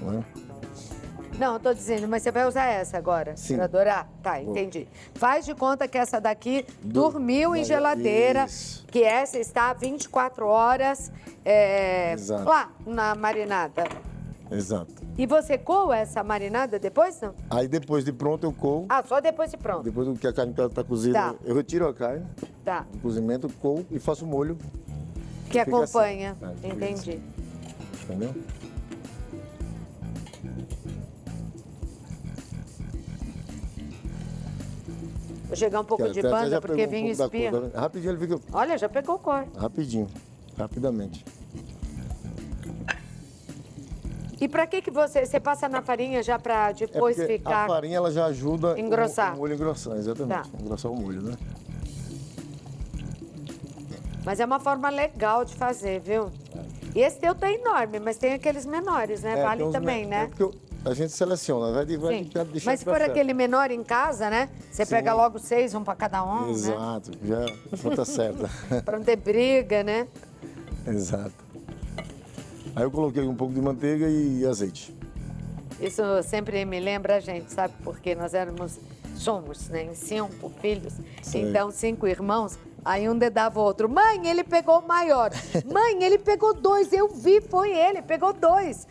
Speaker 2: Não é?
Speaker 1: Não, eu tô dizendo, mas você vai usar essa agora?
Speaker 2: Sim.
Speaker 1: Pra dourar? Tá,
Speaker 2: Vou.
Speaker 1: entendi. Faz de conta que essa daqui dormiu em
Speaker 2: Mas-
Speaker 1: geladeira,
Speaker 2: isso.
Speaker 1: que essa está 24 horas
Speaker 2: Exato.
Speaker 1: lá na marinada.
Speaker 2: Exato.
Speaker 1: E você coa essa marinada depois, não?
Speaker 2: Aí depois de pronto eu coo.
Speaker 1: Ah, só depois de pronto.
Speaker 2: Depois que a carne tá cozida,
Speaker 1: Tá.
Speaker 2: eu retiro a carne
Speaker 1: Tá.
Speaker 2: do cozimento, coo e faço o molho.
Speaker 1: Que
Speaker 2: Fica
Speaker 1: acompanha.
Speaker 2: assim. É, fica
Speaker 1: Entendi.
Speaker 2: assim. Entendeu?
Speaker 1: Vou chegar um pouco de
Speaker 2: Até
Speaker 1: banda,
Speaker 2: já
Speaker 1: porque
Speaker 2: pegou um
Speaker 1: vinho
Speaker 2: pouco da
Speaker 1: espia.
Speaker 2: cor, tá vendo? Rapidinho ele fica.
Speaker 1: Olha, já pegou cor.
Speaker 2: Rapidinho. Rapidamente.
Speaker 1: E pra que você passa na farinha já pra depois
Speaker 2: porque
Speaker 1: ficar...
Speaker 2: a farinha ela já ajuda
Speaker 1: Engrossar.
Speaker 2: o molho engrossar, exatamente.
Speaker 1: Tá.
Speaker 2: Engrossar o molho, né?
Speaker 1: Mas é uma forma legal de fazer, viu? E esse teu tá enorme, mas tem aqueles menores, né?
Speaker 2: É,
Speaker 1: Vale
Speaker 2: tem uns
Speaker 1: também,
Speaker 2: me-
Speaker 1: né?
Speaker 2: É porque a gente seleciona, vai
Speaker 1: Sim.
Speaker 2: deixar
Speaker 1: Mas se
Speaker 2: pra
Speaker 1: for
Speaker 2: festa.
Speaker 1: aquele menor em casa, né? Você
Speaker 2: Sim.
Speaker 1: pega logo 6, um pra cada um, né?
Speaker 2: Exato, já conta certa.
Speaker 1: Pra não ter briga, né?
Speaker 2: Exato. Aí eu coloquei um pouco de manteiga e azeite.
Speaker 1: Isso sempre me lembra a gente, sabe? Porque nós somos, né? Em 5 filhos.
Speaker 2: Sei.
Speaker 1: Então, 5 irmãos. Aí um dedava o outro. Mãe, ele pegou o maior. Mãe, ele pegou 2. Eu vi, foi ele, pegou 2.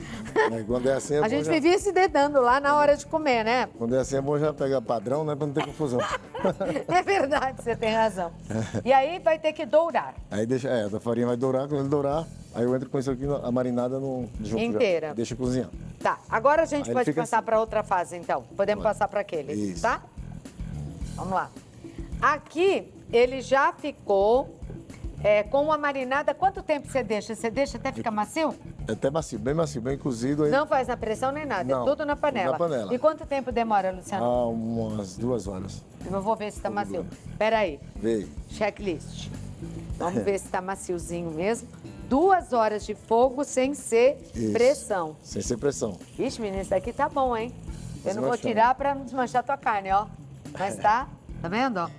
Speaker 2: Aí quando é assim, é
Speaker 1: A
Speaker 2: bom
Speaker 1: gente
Speaker 2: já...
Speaker 1: vivia se dedando lá na hora de comer, né?
Speaker 2: Quando é assim, é bom já pegar padrão, né? Pra não ter confusão.
Speaker 1: É verdade, você tem razão. E aí vai ter que dourar.
Speaker 2: Aí deixa, a farinha vai dourar, quando ele dourar, aí eu entro com isso aqui, a marinada no, junto já.
Speaker 1: Inteira.
Speaker 2: Deixa cozinhar.
Speaker 1: Tá, agora a gente
Speaker 2: Aí ele
Speaker 1: pode
Speaker 2: fica
Speaker 1: passar
Speaker 2: assim.
Speaker 1: para outra fase, então. Podemos passar para aquele,
Speaker 2: Isso.
Speaker 1: tá? Vamos lá. Aqui, ele já ficou com a marinada. Quanto tempo você deixa? Você deixa até ficar macio?
Speaker 2: É até macio, bem cozido. Aí,
Speaker 1: Não faz na pressão nem nada, é
Speaker 2: Não,
Speaker 1: tudo na panela.
Speaker 2: na panela.
Speaker 1: E quanto tempo demora, Luciano?
Speaker 2: umas 2 horas.
Speaker 1: Eu vou ver se tá macio. Peraí,
Speaker 2: Veio.
Speaker 1: checklist. Vamos ver se tá maciozinho mesmo. 2 horas de fogo sem ser
Speaker 2: Isso.
Speaker 1: pressão.
Speaker 2: Sem ser pressão.
Speaker 1: Ixi, menino, isso daqui tá bom, hein? Eu não vou
Speaker 2: Desmanchando.
Speaker 1: tirar pra não desmanchar tua carne, ó. Mas tá vendo, ó?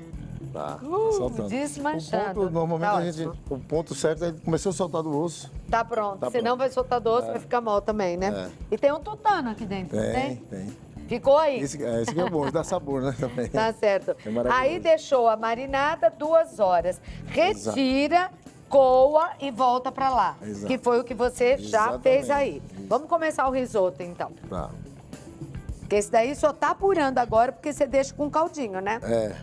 Speaker 2: Tá, soltando.
Speaker 1: desmanchando.
Speaker 2: O ponto, normalmente
Speaker 1: Tá
Speaker 2: a gente,
Speaker 1: ótimo.
Speaker 2: o ponto certo é começou a soltar do osso.
Speaker 1: Tá pronto.
Speaker 2: Tá
Speaker 1: Senão
Speaker 2: pronto.
Speaker 1: vai soltar doce, vai ficar mal também, né? E tem um tutano aqui dentro, não
Speaker 2: Tem,
Speaker 1: tem?
Speaker 2: tem.
Speaker 1: Ficou aí?
Speaker 2: Esse que é bom, dá sabor, né? Também.
Speaker 1: Tá certo.
Speaker 2: É maravilhoso.
Speaker 1: Aí deixou a marinada 2 horas. Retira, coa e volta pra lá.
Speaker 2: Exato.
Speaker 1: Que foi o que você já
Speaker 2: Exatamente.
Speaker 1: fez aí.
Speaker 2: Isso.
Speaker 1: Vamos começar o risoto, então.
Speaker 2: Tá.
Speaker 1: Porque esse daí só tá apurando agora porque você deixa com caldinho, né?
Speaker 2: É.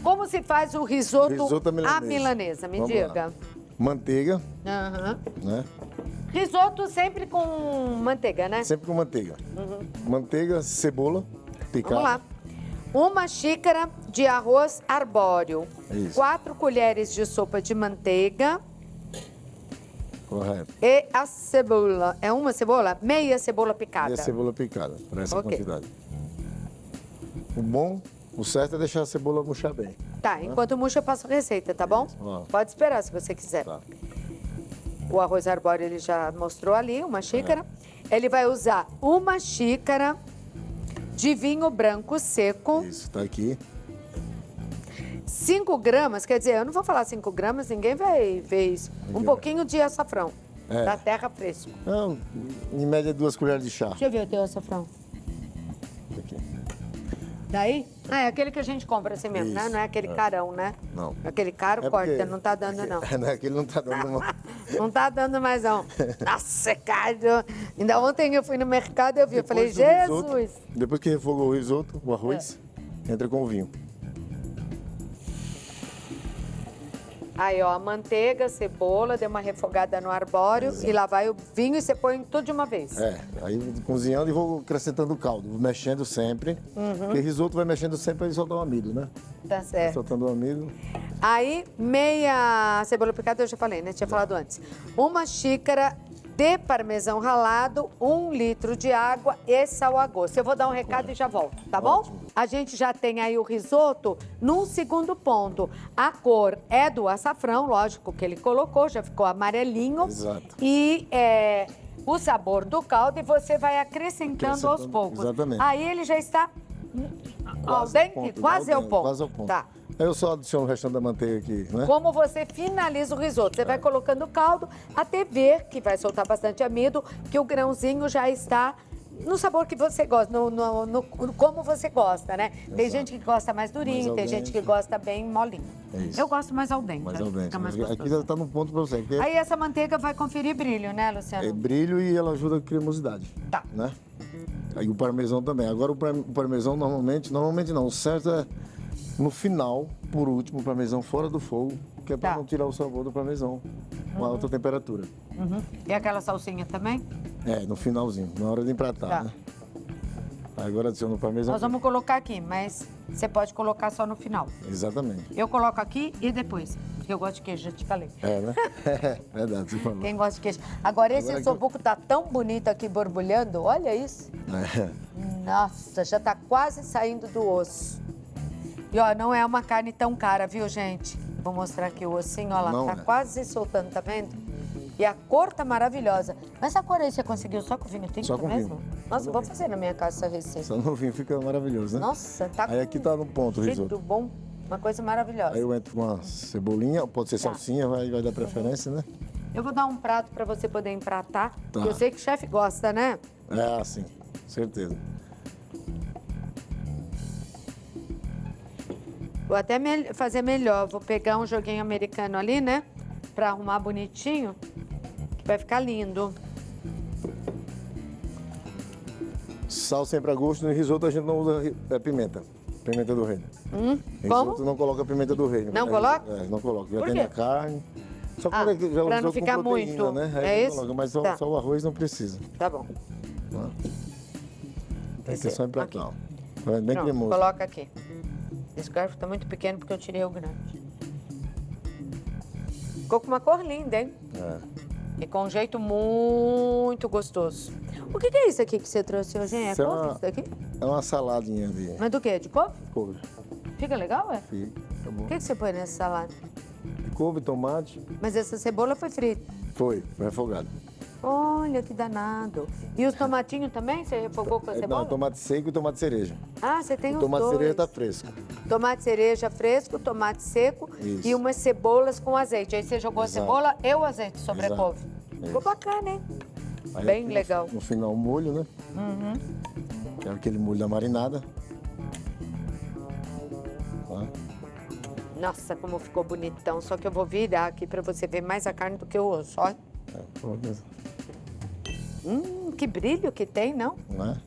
Speaker 1: Como se faz o risoto,
Speaker 2: Risoto
Speaker 1: à milanesa? Me
Speaker 2: Vamos
Speaker 1: diga.
Speaker 2: lá. Manteiga,
Speaker 1: Aham.
Speaker 2: né?
Speaker 1: Risoto sempre com manteiga, né?
Speaker 2: Sempre com manteiga. Manteiga, cebola picada.
Speaker 1: Vamos lá. 1 xícara de arroz arbóreo.
Speaker 2: Isso.
Speaker 1: 4 colheres de sopa de manteiga.
Speaker 2: Correto.
Speaker 1: E a cebola. É uma cebola? Meia cebola picada.
Speaker 2: E a cebola picada, para essa
Speaker 1: Ok.
Speaker 2: quantidade. O certo é deixar a cebola murchar bem.
Speaker 1: Tá, enquanto murcha eu passo a receita, tá bom?
Speaker 2: Ó.
Speaker 1: Pode esperar se você quiser.
Speaker 2: Tá.
Speaker 1: O arroz arbóreo ele já mostrou ali, 1 xícara. Ele vai usar 1 xícara de vinho branco seco.
Speaker 2: Isso, tá aqui.
Speaker 1: 5 gramas, quer dizer, eu não vou falar 5 gramas, ninguém vai ver isso. Um pouquinho de açafrão,
Speaker 2: É.
Speaker 1: da terra fresco.
Speaker 2: Não, em média 2 colheres de chá.
Speaker 1: Deixa eu ver o teu açafrão.
Speaker 2: Aqui.
Speaker 1: Daí? Ah, é aquele que a gente compra assim mesmo, né?
Speaker 2: Isso,
Speaker 1: Não é aquele carão, né?
Speaker 2: Não.
Speaker 1: Aquele caro
Speaker 2: É
Speaker 1: corta,
Speaker 2: porque-
Speaker 1: não tá dando não.
Speaker 2: Aquele não tá dando não.
Speaker 1: Não tá dando mais não. Nossa, cara. Ainda ontem eu fui no mercado e eu vi, eu falei,
Speaker 2: Depois do
Speaker 1: Jesus.
Speaker 2: risoto, depois que refogou o risoto, o arroz, entra com o vinho.
Speaker 1: Aí, ó, a manteiga, a cebola, deu uma refogada no arbóreo e lá vai o vinho e você põe tudo de uma vez.
Speaker 2: É, aí cozinhando e vou acrescentando o caldo, vou mexendo sempre. Porque risoto vai mexendo sempre para ele soltar o amido, né?
Speaker 1: Tá certo.
Speaker 2: Soltando o amido.
Speaker 1: Aí, meia cebola picada, eu já falei, né? Tinha falado antes. 1 xícara de parmesão ralado, 1 litro de água e sal a gosto. Eu vou dar um recado e já volto, tá bom?
Speaker 2: Ótimo.
Speaker 1: A gente já tem aí o risoto num segundo ponto. A cor é do açafrão, lógico que ele colocou, já ficou amarelinho.
Speaker 2: Exato.
Speaker 1: E o sabor do caldo e você vai acrescentando aos
Speaker 2: Acrescentando,
Speaker 1: poucos.
Speaker 2: exatamente.
Speaker 1: Aí ele já está ao dente, quase ao ponto.
Speaker 2: Quase ao ponto.
Speaker 1: Tá.
Speaker 2: Aí eu só adiciono o restante da manteiga aqui, né?
Speaker 1: Como você finaliza o risoto? Você vai colocando o caldo até ver que vai soltar bastante amido, que o grãozinho já está no sabor que você gosta, como você gosta, né? Tem
Speaker 2: Exato.
Speaker 1: gente que gosta mais durinho,
Speaker 2: Mais al
Speaker 1: tem
Speaker 2: dente.
Speaker 1: gente que gosta bem molinho.
Speaker 2: É isso.
Speaker 1: Eu gosto mais ao dente.
Speaker 2: Mais
Speaker 1: acho
Speaker 2: ao
Speaker 1: que
Speaker 2: dente.
Speaker 1: fica mais
Speaker 2: Aqui
Speaker 1: gostoso.
Speaker 2: já tá no ponto para você. Porque
Speaker 1: Aí essa manteiga vai conferir brilho, né, Luciano?
Speaker 2: é brilho e ela ajuda a cremosidade.
Speaker 1: Tá.
Speaker 2: Né? Aí o parmesão também. Agora o parmesão normalmente não, o certo é no final, por último, o parmesão fora do fogo, que é para
Speaker 1: Tá.
Speaker 2: não tirar o sabor do parmesão com alta temperatura.
Speaker 1: Uhum. E aquela salsinha também?
Speaker 2: É, no finalzinho, na hora de empratar,
Speaker 1: Tá.
Speaker 2: né? Agora adiciona o parmesão.
Speaker 1: Nós vamos colocar aqui, mas você pode colocar só no final.
Speaker 2: Exatamente.
Speaker 1: Eu coloco aqui e depois, porque eu gosto de queijo, já te falei.
Speaker 2: É, né? Verdade, você falou.
Speaker 1: Quem gosta de queijo. Agora esse
Speaker 2: Agora que
Speaker 1: sobuco tá tão bonito aqui borbulhando, olha isso.
Speaker 2: É.
Speaker 1: Nossa, já tá quase saindo do osso. E ó, não é uma carne tão cara, viu, gente? Vou mostrar aqui o ossinho, ó lá,
Speaker 2: Não
Speaker 1: tá
Speaker 2: é.
Speaker 1: quase soltando, tá vendo? E a cor tá maravilhosa. Mas a cor aí você conseguiu só com vinho tinto
Speaker 2: Só com
Speaker 1: mesmo?
Speaker 2: vinho.
Speaker 1: Nossa, eu vou fazer na minha casa essa receita.
Speaker 2: Só no vinho fica maravilhoso, né?
Speaker 1: Nossa, tá
Speaker 2: Aí aqui tá no ponto o
Speaker 1: jeito
Speaker 2: risoto.
Speaker 1: bom, uma coisa maravilhosa.
Speaker 2: Aí eu entro com uma cebolinha, pode ser
Speaker 1: Tá.
Speaker 2: salsinha, vai dar preferência, né?
Speaker 1: Eu vou dar um prato pra você poder empratar,
Speaker 2: Tá.
Speaker 1: porque eu sei que o chefe gosta, né?
Speaker 2: É, assim, certeza.
Speaker 1: Vou até fazer melhor. Vou pegar um joguinho americano ali, né? Pra arrumar bonitinho. Que vai ficar lindo.
Speaker 2: Sal sempre a gosto, no risoto a gente não usa pimenta. Pimenta do reino. Risoto
Speaker 1: Como?
Speaker 2: não coloca pimenta do reino.
Speaker 1: Não coloca?
Speaker 2: É, não coloca. Já
Speaker 1: Por
Speaker 2: tem
Speaker 1: quê?
Speaker 2: na carne. Só
Speaker 1: Ah,
Speaker 2: quando já
Speaker 1: pra
Speaker 2: usou
Speaker 1: não ficar
Speaker 2: com proteína,
Speaker 1: muito.
Speaker 2: né? Aí
Speaker 1: É
Speaker 2: não
Speaker 1: isso?
Speaker 2: coloca, mas
Speaker 1: Tá.
Speaker 2: só o arroz não precisa.
Speaker 1: Tá bom.
Speaker 2: Né? Tem que ser só empratar.
Speaker 1: Aqui.
Speaker 2: ó. É bem
Speaker 1: Pronto,
Speaker 2: cremoso.
Speaker 1: coloca aqui. Esse garfo tá muito pequeno porque eu tirei o grande. Ficou com uma cor linda, hein?
Speaker 2: É.
Speaker 1: E com um jeito muito gostoso. O que é isso aqui que você trouxe hoje, hein? É
Speaker 2: Isso é
Speaker 1: couve
Speaker 2: uma-
Speaker 1: isso daqui?
Speaker 2: É uma saladinha de
Speaker 1: Mas do quê? De couve?
Speaker 2: couve.
Speaker 1: Fica legal, é?
Speaker 2: Fica, tá bom.
Speaker 1: O que você põe nessa salada?
Speaker 2: Couve, tomate,
Speaker 1: Mas essa cebola foi frita.
Speaker 2: foi refogado.
Speaker 1: Olha que danado. E os tomatinhos também? Você refogou com a cebola?
Speaker 2: Não, tomate seco e tomate cereja.
Speaker 1: Ah, você tem
Speaker 2: O
Speaker 1: os
Speaker 2: tomate
Speaker 1: dois.
Speaker 2: cereja tá fresco.
Speaker 1: Tomate cereja fresco, tomate seco
Speaker 2: Isso.
Speaker 1: e umas cebolas com azeite. Aí você jogou
Speaker 2: Exato.
Speaker 1: a cebola e o azeite sobre
Speaker 2: Exato.
Speaker 1: a couve. Ficou
Speaker 2: Isso.
Speaker 1: bacana, hein?
Speaker 2: Aí
Speaker 1: Bem
Speaker 2: aqui
Speaker 1: legal.
Speaker 2: No final o molho, né? Que é aquele molho da marinada. Tá?
Speaker 1: Nossa, como ficou bonitão. Só que eu vou virar aqui pra você ver mais a carne do que o osso. Olha.
Speaker 2: É, pronto.
Speaker 1: que brilho que tem, não?
Speaker 2: Não é?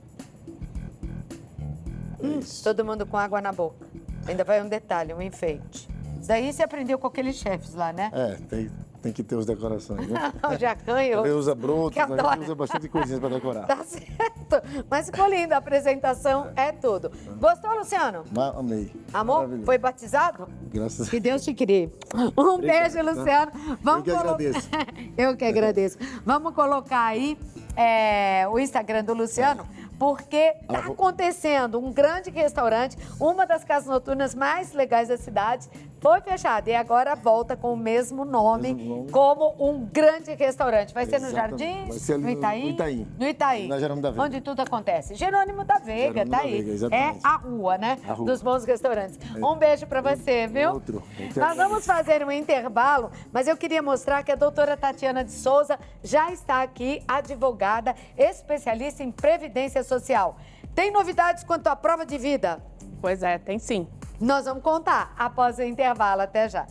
Speaker 2: Isso.
Speaker 1: Todo mundo com água na boca. Ainda vai um detalhe, um enfeite. Isso daí você aprendeu com aqueles chefes lá, né?
Speaker 2: Tem que ter as decorações, né?
Speaker 1: O jacanho.
Speaker 2: Ele usa brotos,
Speaker 1: que
Speaker 2: a gente
Speaker 1: adora.
Speaker 2: usa bastante coisinhas para decorar.
Speaker 1: Tá certo. Mas ficou lindo, a apresentação é tudo. Gostou, Luciano?
Speaker 2: Amei.
Speaker 1: Amor?
Speaker 2: Maravilhoso.
Speaker 1: Foi batizado?
Speaker 2: Graças a
Speaker 1: Que Deus te crie. Um beijo, Luciano.
Speaker 2: Eu que agradeço.
Speaker 1: Eu que agradeço. Vamos colocar aí o Instagram do Luciano, porque está acontecendo um grande restaurante, uma das casas noturnas mais legais da cidade, foi fechada e agora volta com o mesmo nome, como um grande restaurante. Vai ser no
Speaker 2: Exatamente.
Speaker 1: Jardim?
Speaker 2: Vai ser
Speaker 1: No
Speaker 2: no
Speaker 1: Itaí?
Speaker 2: Itaí.
Speaker 1: No Itaí.
Speaker 2: Na Jerônimo da Veiga.
Speaker 1: Onde tudo acontece. Jerônimo da Veiga,
Speaker 2: Jerônimo
Speaker 1: tá
Speaker 2: da
Speaker 1: aí.
Speaker 2: Veiga,
Speaker 1: É
Speaker 2: exatamente.
Speaker 1: a rua, né?
Speaker 2: A rua.
Speaker 1: Dos bons restaurantes. Um beijo pra você, viu?
Speaker 2: Outro. Eu que
Speaker 1: Nós vamos fazer um intervalo, mas eu queria mostrar que a doutora Tatiana de Souza já está aqui, advogada, especialista em Previdência Social. Tem novidades quanto à prova de vida?
Speaker 7: Pois é, tem sim.
Speaker 1: Nós vamos contar após o intervalo. Até já.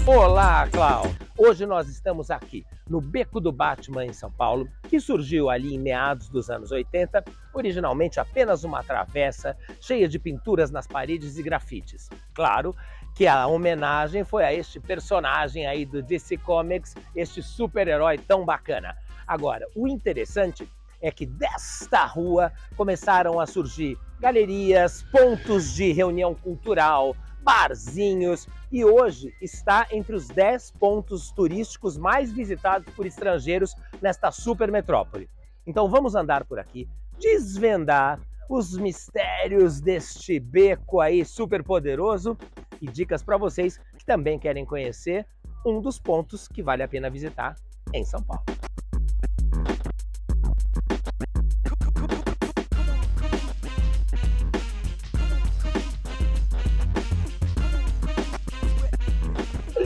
Speaker 8: Olá, Clau! Hoje nós estamos aqui no Beco do Batman, em São Paulo, que surgiu ali em meados dos anos 80, originalmente apenas uma travessa cheia de pinturas nas paredes e grafites. Claro que a homenagem foi a este personagem aí do DC Comics, este super-herói tão bacana. Agora, o interessante é que desta rua começaram a surgir galerias, pontos de reunião cultural, barzinhos, e hoje está entre os 10 pontos turísticos mais visitados por estrangeiros nesta super metrópole. Então vamos andar por aqui, desvendar os mistérios deste beco aí super poderoso e dicas para vocês que também querem conhecer um dos pontos que vale a pena visitar em São Paulo.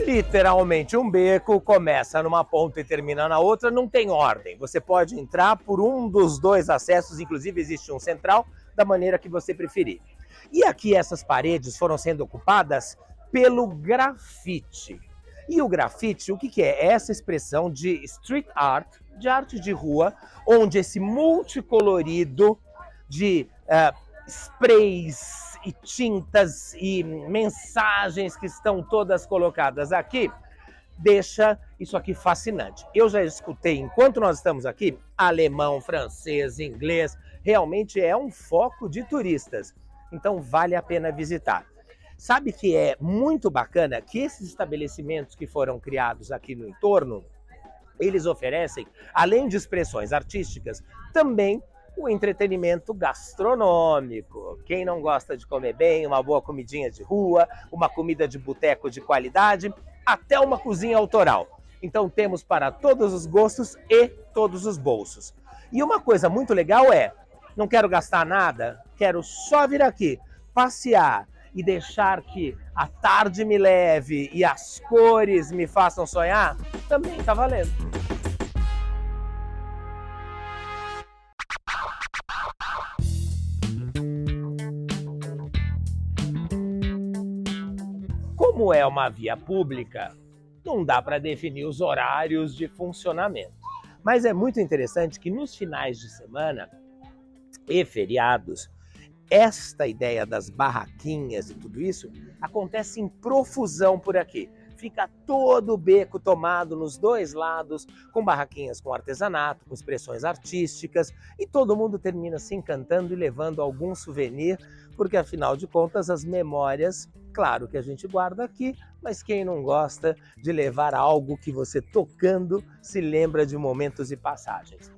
Speaker 8: Literalmente um beco, começa numa ponta e termina na outra, não tem ordem. Você pode entrar por um dos dois acessos, inclusive existe um central, da maneira que você preferir. E aqui essas paredes foram sendo ocupadas pelo grafite. E o grafite, o que é? É essa expressão de street art, de arte de rua, onde esse multicolorido de sprays e tintas e mensagens que estão todas colocadas aqui, deixa isso aqui fascinante. Eu já escutei, enquanto nós estamos aqui, alemão, francês, inglês, realmente é um foco de turistas, então vale a pena visitar. Sabe que é muito bacana que esses estabelecimentos que foram criados aqui no entorno, eles oferecem, além de expressões artísticas, também o entretenimento gastronômico. Quem não gosta de comer bem, uma boa comidinha de rua, uma comida de boteco de qualidade, até uma cozinha autoral. Então temos para todos os gostos e todos os bolsos. E uma coisa muito legal é, não quero gastar nada, quero só vir aqui, passear e deixar que a tarde me leve e as cores me façam sonhar, também está valendo. Como é uma via pública, não dá para definir os horários de funcionamento. Mas é muito interessante que nos finais de semana e feriados, esta ideia das barraquinhas e tudo isso acontece em profusão por aqui. Fica todo o beco tomado nos dois lados, com barraquinhas com artesanato, com expressões artísticas, e todo mundo termina se encantando e levando algum souvenir, porque afinal de contas as memórias, claro que a gente guarda aqui, mas quem não gosta de levar algo que você tocando se lembra de momentos e passagens.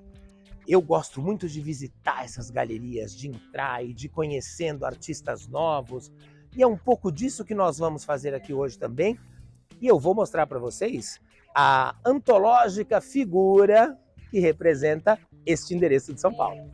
Speaker 8: Eu gosto muito de visitar essas galerias, de entrar e de ir conhecendo artistas novos, e é um pouco disso que nós vamos fazer aqui hoje também. E eu vou mostrar para vocês a antológica figura que representa este endereço de São Paulo.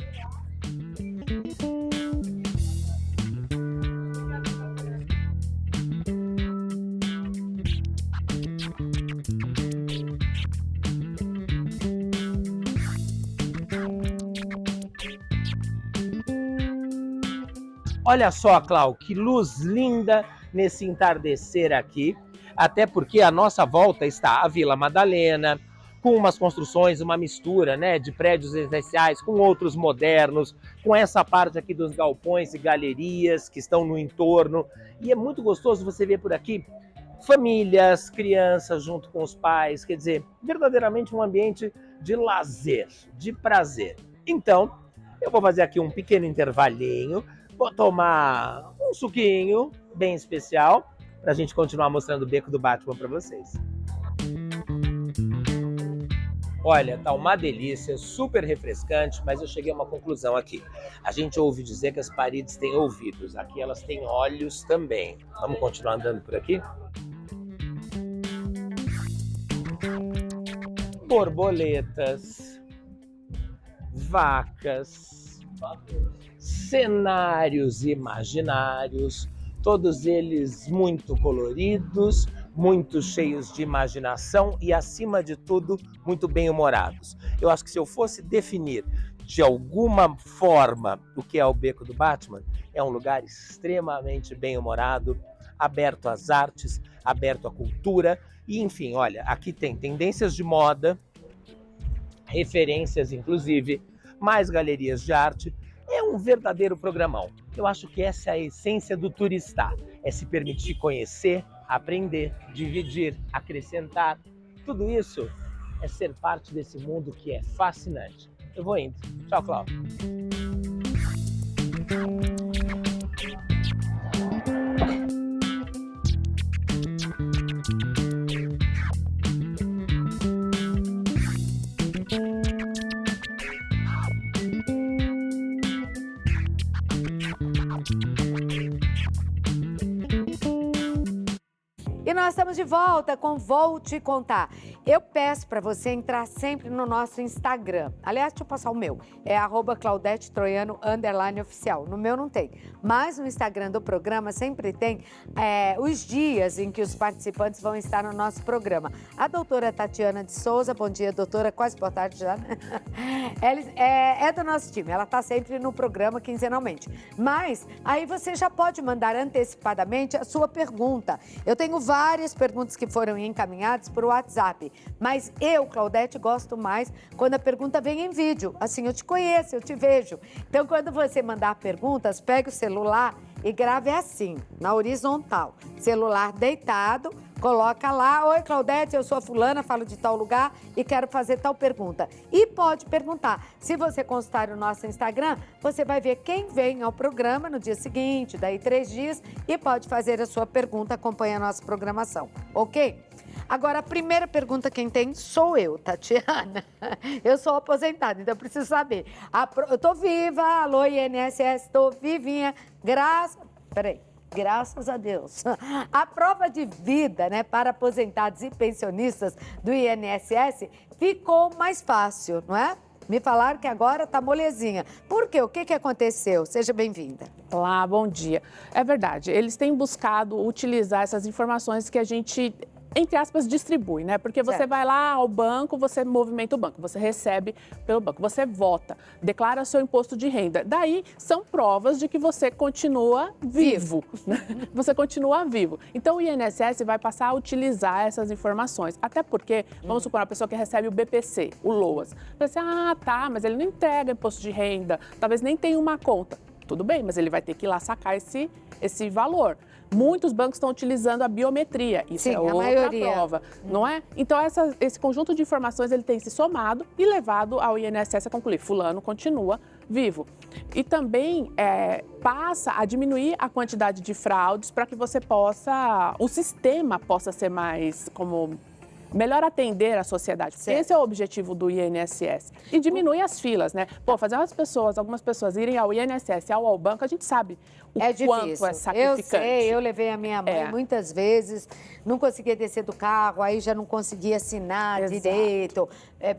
Speaker 8: Olha só, Clau, que luz linda nesse entardecer aqui. Até porque à nossa volta está a Vila Madalena, com umas construções, uma mistura, né, de prédios residenciais com outros modernos, com essa parte aqui dos galpões e galerias que estão no entorno. E é muito gostoso você ver por aqui famílias, crianças junto com os pais, quer dizer, verdadeiramente um ambiente de lazer, de prazer. Então, eu vou fazer aqui um pequeno intervalinho, vou tomar um suquinho bem especial para a gente continuar mostrando o Beco do Batman para vocês. Olha, tá uma delícia, super refrescante, mas eu cheguei a uma conclusão aqui. A gente ouve dizer que as paredes têm ouvidos, aqui elas têm olhos também. Vamos continuar andando por aqui? Borboletas, vacas, cenários imaginários, todos eles muito coloridos, muito cheios de imaginação e, acima de tudo, muito bem-humorados. Eu acho que se eu fosse definir de alguma forma o que é o Beco do Batman, é um lugar extremamente bem-humorado, aberto às artes, aberto à cultura e, enfim, olha, aqui tem tendências de moda, referências, inclusive, mais galerias de arte. É um verdadeiro programão. Eu acho que essa é a essência do turista, é se permitir conhecer, aprender, dividir, acrescentar. Tudo isso é ser parte desse mundo que é fascinante. Eu vou indo. Tchau, Cláudio.
Speaker 1: E nós estamos de volta com Vou Te Contar. Eu peço para você entrar sempre no nosso Instagram. Aliás, deixa eu passar o meu. É @ClaudetteTroiano_oficial. No meu não tem. Mas no Instagram do programa sempre tem os dias em que os participantes vão estar no nosso programa. A doutora Tatiana de Souza, bom dia, doutora, quase boa tarde já, né? Ela é do nosso time, ela está sempre no programa quinzenalmente. Mas aí você já pode mandar antecipadamente a sua pergunta. Eu tenho várias perguntas que foram encaminhadas por WhatsApp, mas eu, Claudete, gosto mais quando a pergunta vem em vídeo. Assim, eu te conheço, eu te vejo. Então, quando você mandar perguntas, pegue o celular e grave assim, na horizontal. Celular deitado, coloca lá: oi, Claudete, eu sou a fulana, falo de tal lugar e quero fazer tal pergunta. E pode perguntar. Se você consultar o nosso Instagram, você vai ver quem vem ao programa no dia seguinte, daí 3 dias, e pode fazer a sua pergunta, acompanha a nossa programação, ok? Agora, a primeira pergunta quem tem sou eu, Tatiana. Eu sou aposentada, então eu preciso saber. Eu tô viva, alô, INSS, tô vivinha, graças a Deus. A prova de vida, né, para aposentados e pensionistas do INSS ficou mais fácil, não é? Me falaram que agora tá molezinha. Por quê? O que aconteceu? Seja bem-vinda.
Speaker 7: Olá, bom dia. É verdade, eles têm buscado utilizar essas informações que a gente, entre aspas, distribui, né? Porque você vai lá ao banco, você movimenta o banco, você recebe pelo banco, você vota, declara seu imposto de renda. Daí são provas de que você continua vivo. Você continua vivo. Então o INSS vai passar a utilizar essas informações. Até porque, vamos supor, uma pessoa que recebe o BPC, o LOAS. Você assim, tá, mas ele não entrega imposto de renda, talvez nem tenha uma conta. Tudo bem, mas ele vai ter que ir lá sacar esse valor. Muitos bancos estão utilizando a biometria, isso
Speaker 1: Sim,
Speaker 7: é outra prova, não é? Então, esse conjunto de informações ele tem se somado e levado ao INSS a concluir, fulano continua vivo. E também passa a diminuir a quantidade de fraudes para que o sistema possa ser mais melhor atender a sociedade. Certo. Esse é o objetivo do INSS. E diminui as filas, né? Fazer algumas pessoas irem ao INSS, ao banco, a gente sabe o quanto é sacrificante.
Speaker 1: Eu sei, eu levei a minha mãe muitas vezes, não conseguia descer do carro, aí já não conseguia assinar direito,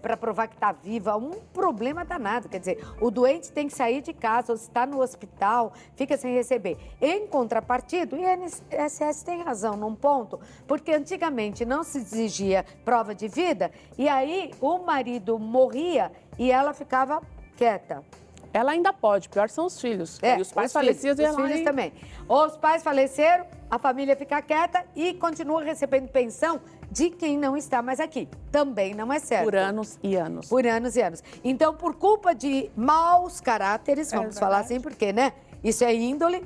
Speaker 1: para provar que está viva. Um problema danado, quer dizer, o doente tem que sair de casa, ou se está no hospital, fica sem receber. Em contrapartida, o INSS tem razão num ponto, porque antigamente não se exigia prova de vida, e aí o marido morria e ela ficava quieta.
Speaker 7: Ela ainda pode, pior são os filhos. E os pais falecidos
Speaker 1: os filhos também. Os pais faleceram, a família fica quieta e continua recebendo pensão de quem não está mais aqui. Também não é certo.
Speaker 7: Por anos e anos.
Speaker 1: Por anos e anos. Então, por culpa de maus caráteres, vamos falar assim, porque, né? Isso é índole,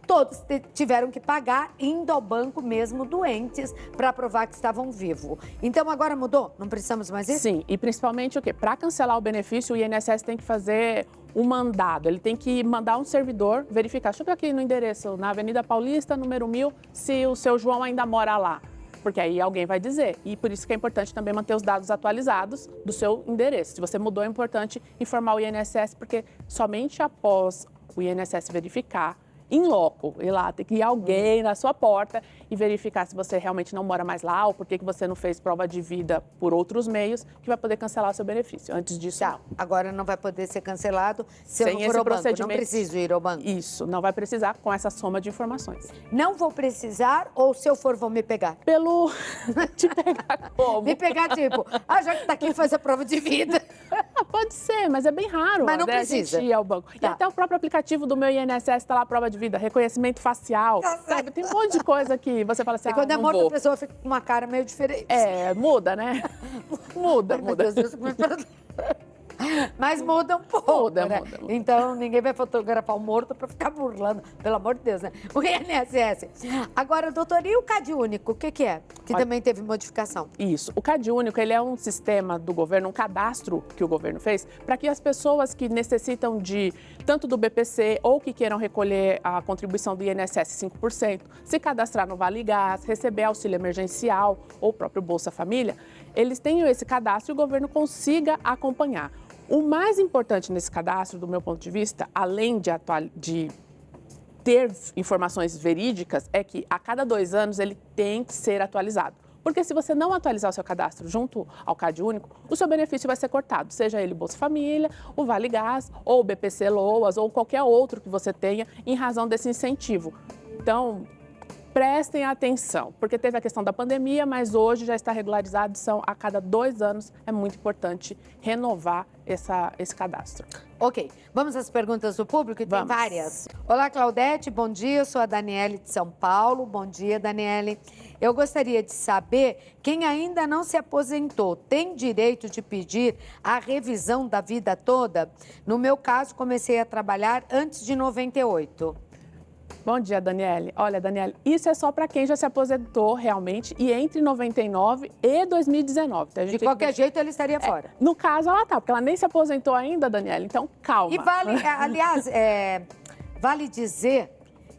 Speaker 1: todos tiveram que pagar indo ao banco mesmo doentes para provar que estavam vivos. Então agora mudou? Não precisamos mais disso?
Speaker 7: Sim, e principalmente o quê? Para cancelar o benefício, o INSS tem que fazer um mandado. Ele tem que mandar um servidor verificar. Deixa eu ver aqui no endereço, na Avenida Paulista, número 1000, se o seu João ainda mora lá. Porque aí alguém vai dizer. E por isso que é importante também manter os dados atualizados do seu endereço. Se você mudou, é importante informar o INSS, porque somente após o INSS verificar, in loco, ir lá, tem que ir alguém na sua porta e verificar se você realmente não mora mais lá ou por que você não fez prova de vida por outros meios, que vai poder cancelar o seu benefício. Antes disso, não.
Speaker 1: Agora não vai poder ser cancelado se eu não for ao banco. Não preciso ir ao banco.
Speaker 7: Isso, não vai precisar com essa soma de informações.
Speaker 1: Não vou precisar ou se eu for vão me pegar?
Speaker 7: Pelo... Te pegar como?
Speaker 1: Me pegar tipo, já que tá aqui faz a prova de vida.
Speaker 7: Pode ser, mas é bem raro.
Speaker 1: Mas não precisa.
Speaker 7: A gente ir ao banco. E até o próprio aplicativo do meu INSS está lá a prova de vida, reconhecimento facial, sabe? Tem um monte de coisa que você fala assim,
Speaker 1: e quando é morta, a pessoa fica com uma cara meio diferente.
Speaker 7: Muda, né? Muda.
Speaker 1: Meu Deus, mas muda um pouco,
Speaker 7: muda.
Speaker 1: Então, ninguém vai fotografar o morto para ficar burlando, pelo amor de Deus, né? O INSS. Agora, doutor, e o CadÚnico, o que é? Que também teve modificação.
Speaker 7: Isso. O CadÚnico, ele é um sistema do governo, um cadastro que o governo fez, para que as pessoas que necessitam de tanto do BPC ou que queiram recolher a contribuição do INSS 5%, se cadastrar no Vale Gás, receber auxílio emergencial ou o próprio Bolsa Família, eles tenham esse cadastro e o governo consiga acompanhar. O mais importante nesse cadastro, do meu ponto de vista, além de ter informações verídicas, é que a cada 2 anos ele tem que ser atualizado. Porque se você não atualizar o seu cadastro junto ao CadÚnico, o seu benefício vai ser cortado, seja ele Bolsa Família, o Vale Gás, ou o BPC Loas, ou qualquer outro que você tenha, em razão desse incentivo. Então, prestem atenção, porque teve a questão da pandemia, mas hoje já está regularizado, são a cada 2 anos, é muito importante renovar esse cadastro.
Speaker 1: Ok, vamos às perguntas do público, tem várias. Olá, Claudete, bom dia, eu sou a Daniele de São Paulo. Bom dia, Daniele. Eu gostaria de saber, quem ainda não se aposentou tem direito de pedir a revisão da vida toda? No meu caso, comecei a trabalhar antes de 98.
Speaker 7: Bom dia, Daniele. Olha, Daniele, isso é só para quem já se aposentou realmente e entre 99 e 2019. Então,
Speaker 1: de qualquer jeito, ele estaria fora.
Speaker 7: No caso, ela tá, porque ela nem se aposentou ainda, Daniele, então calma.
Speaker 1: E vale, aliás, vale dizer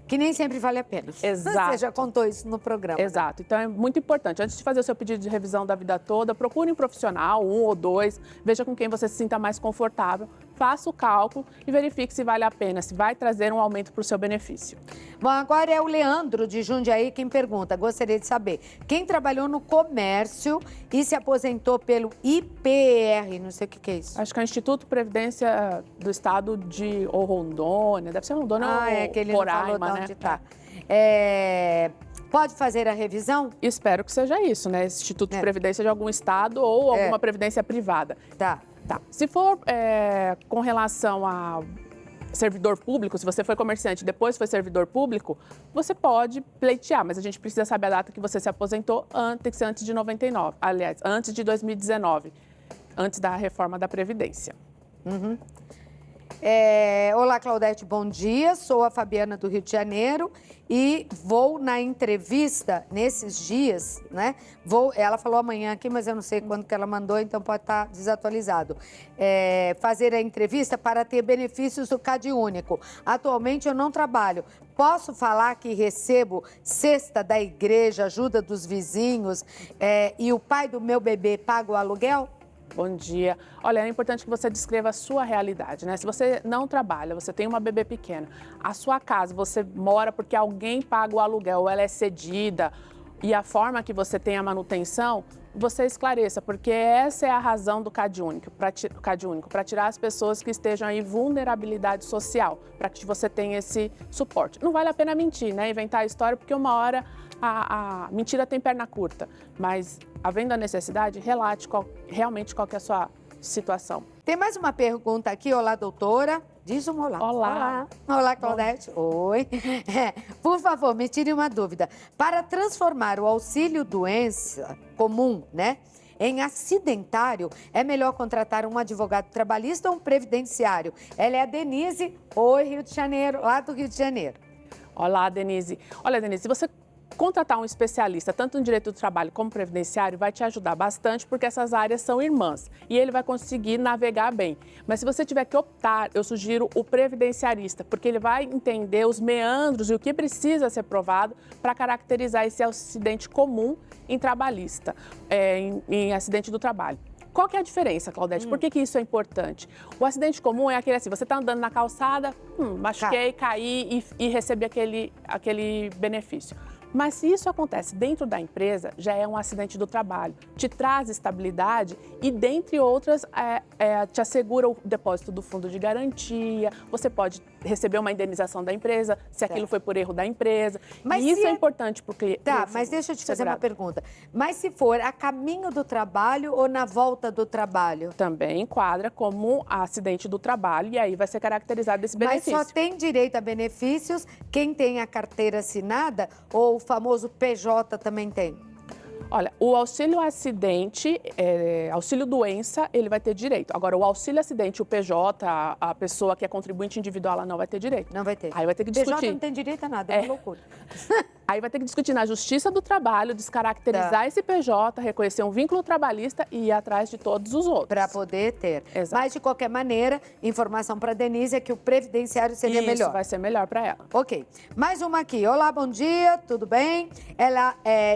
Speaker 1: que nem sempre vale a pena.
Speaker 7: Exato.
Speaker 1: Você já contou isso no programa.
Speaker 7: Exato. Então, é muito importante. Antes de fazer o seu pedido de revisão da vida toda, procure um profissional, 1 ou 2, veja com quem você se sinta mais confortável, faça o cálculo e verifique se vale a pena, se vai trazer um aumento para o seu benefício.
Speaker 1: Bom, agora é o Leandro de Jundiaí quem pergunta. Gostaria de saber, quem trabalhou no comércio e se aposentou pelo IPR, não sei o que é isso.
Speaker 7: Acho que é o Instituto Previdência do Estado de Rondônia, deve ser Rondônia ou Roraima, né?
Speaker 1: Onde tá. Pode fazer a revisão?
Speaker 7: Espero que seja isso, né? Esse Instituto de Previdência de algum estado ou alguma previdência privada.
Speaker 1: Tá.
Speaker 7: Se for com relação a servidor público, se você foi comerciante e depois foi servidor público, você pode pleitear, mas a gente precisa saber a data que você se aposentou, tem que ser antes de 99, aliás, antes de 2019, antes da reforma da Previdência.
Speaker 1: Uhum. Olá, Claudete, bom dia. Sou a Fabiana do Rio de Janeiro e vou na entrevista nesses dias, né? Ela falou amanhã aqui, mas eu não sei quando que ela mandou, então pode estar desatualizado. Fazer a entrevista para ter benefícios do CadÚnico. Atualmente eu não trabalho. Posso falar que recebo cesta da igreja, ajuda dos vizinhos e o pai do meu bebê paga o aluguel?
Speaker 7: Bom dia. Olha, é importante que você descreva a sua realidade, né? Se você não trabalha, você tem uma bebê pequena, a sua casa, você mora porque alguém paga o aluguel, ou ela é cedida, e a forma que você tem a manutenção, você esclareça, porque essa é a razão do CadÚnico, para tirar as pessoas que estejam em vulnerabilidade social, para que você tenha esse suporte. Não vale a pena mentir, né? Inventar a história, porque uma hora a mentira tem perna curta, mas havendo a necessidade, relate realmente qual que é a sua situação.
Speaker 1: Tem mais uma pergunta aqui. Olá, doutora. Diz um olá.
Speaker 7: Olá.
Speaker 1: Olá, Claudete. Oi. Por favor, me tire uma dúvida. Para transformar o auxílio doença comum, né, em acidentário, é melhor contratar um advogado trabalhista ou um previdenciário? Ela é a Denise. Oi, Rio de Janeiro, lá do Rio de Janeiro.
Speaker 7: Olá, Denise. Olha, Denise, se você contratar um especialista, tanto no direito do trabalho como previdenciário, vai te ajudar bastante, porque essas áreas são irmãs e ele vai conseguir navegar bem. Mas se você tiver que optar, eu sugiro o previdenciarista, porque ele vai entender os meandros e o que precisa ser provado para caracterizar esse acidente comum em trabalhista, em acidente do trabalho. Qual que é a diferença, Claudete? Por que isso é importante? O acidente comum é aquele assim, você está andando na calçada, machuquei, caí e recebi aquele benefício. Mas se isso acontece dentro da empresa, já é um acidente do trabalho. Te traz estabilidade e, dentre outras, te assegura o depósito do fundo de garantia, você pode receber uma indenização da empresa, se aquilo foi por erro da empresa.
Speaker 1: Mas
Speaker 7: e isso é importante porque...
Speaker 1: Tá, mas deixa eu te fazer uma pergunta. Mas se for a caminho do trabalho ou na volta do trabalho?
Speaker 7: Também enquadra como acidente do trabalho e aí vai ser caracterizado esse benefício.
Speaker 1: Mas só tem direito a benefícios quem tem a carteira assinada ou o famoso PJ também tem?
Speaker 7: Olha, o auxílio acidente, auxílio doença, ele vai ter direito. Agora, o auxílio acidente, o PJ, a pessoa que é contribuinte individual, ela não vai ter direito.
Speaker 1: Não vai ter.
Speaker 7: Aí vai ter que discutir.
Speaker 1: PJ não tem direito a nada, é uma loucura.
Speaker 7: Aí vai ter que discutir na Justiça do Trabalho, descaracterizar esse PJ, reconhecer um vínculo trabalhista e ir atrás de todos os outros.
Speaker 1: Para poder ter.
Speaker 7: Exato.
Speaker 1: Mas, de qualquer maneira, informação para a Denise é que o previdenciário seria melhor.
Speaker 7: Isso vai ser melhor para ela.
Speaker 1: Ok. Mais uma aqui. Olá, bom dia, tudo bem?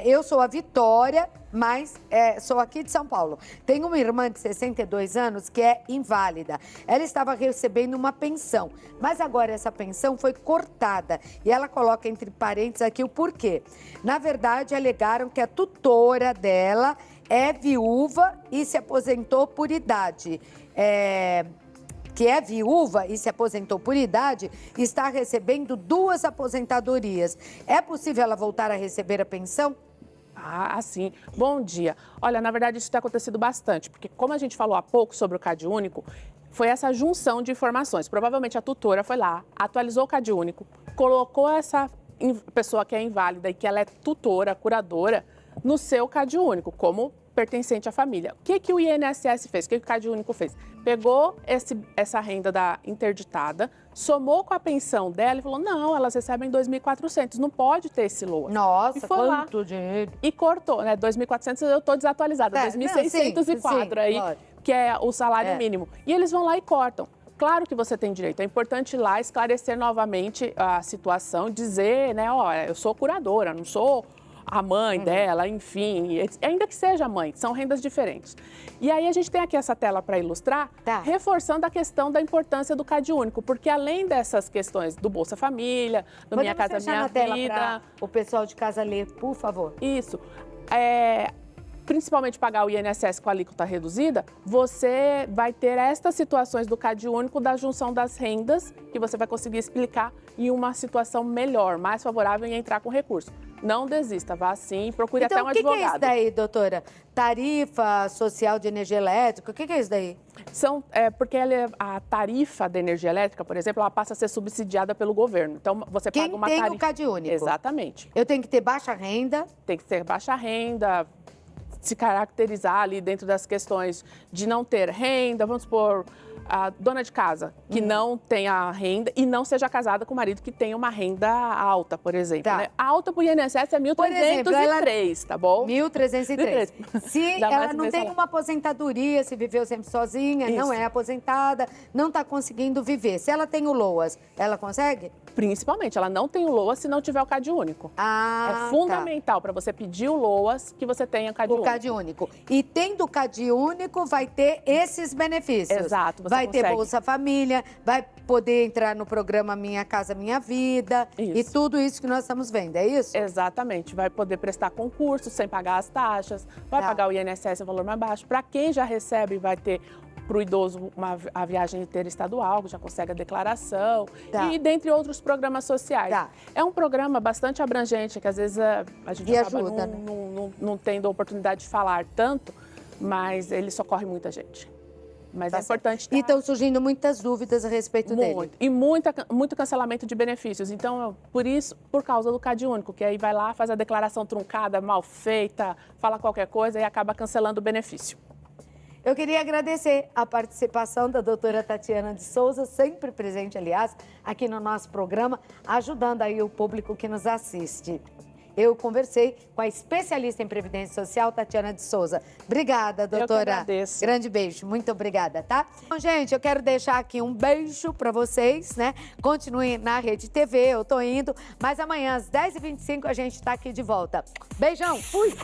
Speaker 1: Eu sou a Vitória, mas sou aqui de São Paulo. Tenho uma irmã de 62 anos que é inválida. Ela estava recebendo uma pensão, mas agora essa pensão foi cortada. E ela coloca entre parênteses aqui o porquê. Na verdade, alegaram que a tutora dela é viúva e se aposentou por idade. Que é viúva e se aposentou por idade, está recebendo 2 aposentadorias. É possível ela voltar a receber a pensão?
Speaker 7: Ah, sim. Bom dia. Olha, na verdade, isso tem acontecido bastante, porque como a gente falou há pouco sobre o CAD único, foi essa junção de informações. Provavelmente a tutora foi lá, atualizou o CAD único, colocou essa pessoa que é inválida e que ela é tutora, curadora, no seu CAD único, como pertencente à família. O que o INSS fez? O que o CAD único fez? Pegou essa renda da interditada, somou com a pensão dela e falou, não, elas recebem 2.400, não pode ter esse LOAS.
Speaker 1: Nossa,
Speaker 7: e foi
Speaker 1: quanto
Speaker 7: lá,
Speaker 1: dinheiro.
Speaker 7: E cortou, né? 2.400 eu estou desatualizada, 2.604 aí,
Speaker 1: pode.
Speaker 7: Que é o salário mínimo. E eles vão lá e cortam. Claro que você tem direito, é importante ir lá esclarecer novamente a situação, dizer, né, ó, eu sou curadora, não sou a mãe dela, enfim, ainda que seja mãe, são rendas diferentes. E aí a gente tem aqui essa tela para ilustrar, reforçando a questão da importância do CAD único, porque além dessas questões do Bolsa Família, do Minha Casa Minha Vida...
Speaker 1: o pessoal de casa ler, por favor.
Speaker 7: Isso. Principalmente pagar o INSS com a alíquota reduzida, você vai ter estas situações do CAD único da junção das rendas, que você vai conseguir explicar em uma situação melhor, mais favorável em entrar com recurso. Não desista, vá sim, procure até um advogado.
Speaker 1: Então, o que é isso daí, doutora? Tarifa social de energia elétrica, o que é isso daí?
Speaker 7: Porque a tarifa da energia elétrica, por exemplo, ela passa a ser subsidiada pelo governo. Então, você paga uma tarifa...
Speaker 1: Quem tem o CAD único?
Speaker 7: Exatamente.
Speaker 1: Eu tenho que ter baixa renda?
Speaker 7: Tem que ter baixa renda, se caracterizar ali dentro das questões de não ter renda, vamos supor, a dona de casa que não tenha renda e não seja casada com o marido que tenha uma renda alta, por exemplo. Né? Alta para o INSS é 1.303, tá bom?
Speaker 1: 1.303. Se ela não tem uma aposentadoria, se viveu sempre sozinha, não é aposentada, não está conseguindo viver. Se ela tem o LOAS, ela consegue?
Speaker 7: Principalmente, ela não tem o LOAS se não tiver o CAD único. É fundamental para você pedir o LOAS que você tenha CAD único.
Speaker 1: O CAD único. E tendo o CAD único, vai ter esses benefícios.
Speaker 7: Exato.
Speaker 1: Vai ter Bolsa Família, vai poder entrar no programa Minha Casa Minha Vida e tudo isso que nós estamos vendo, é isso?
Speaker 7: Exatamente. Vai poder prestar concurso sem pagar as taxas, vai pagar o INSS um valor mais baixo. Para quem já recebe, vai ter para o idoso a viagem interestadual, que já consegue a declaração, e dentre outros programas sociais. É um programa bastante abrangente, que às vezes a gente acaba não tendo a oportunidade de falar tanto, mas ele socorre muita gente. Mas
Speaker 1: Tá
Speaker 7: é importante...
Speaker 1: E estão surgindo muitas dúvidas a respeito dele.
Speaker 7: Muito. E muito cancelamento de benefícios. Então, por causa do Cade Único, que aí vai lá, faz a declaração truncada, mal feita, fala qualquer coisa e acaba cancelando o benefício.
Speaker 1: Eu queria agradecer a participação da doutora Tatiana de Souza, sempre presente, aliás, aqui no nosso programa, ajudando aí o público que nos assiste. Eu conversei com a especialista em Previdência Social, Tatiana de Souza. Obrigada, doutora.
Speaker 7: Eu que agradeço.
Speaker 1: Grande beijo, muito obrigada, tá? Bom, gente, eu quero deixar aqui um beijo para vocês, né? Continuem na Rede TV, eu tô indo, mas amanhã às 10h25 a gente tá aqui de volta. Beijão, fui!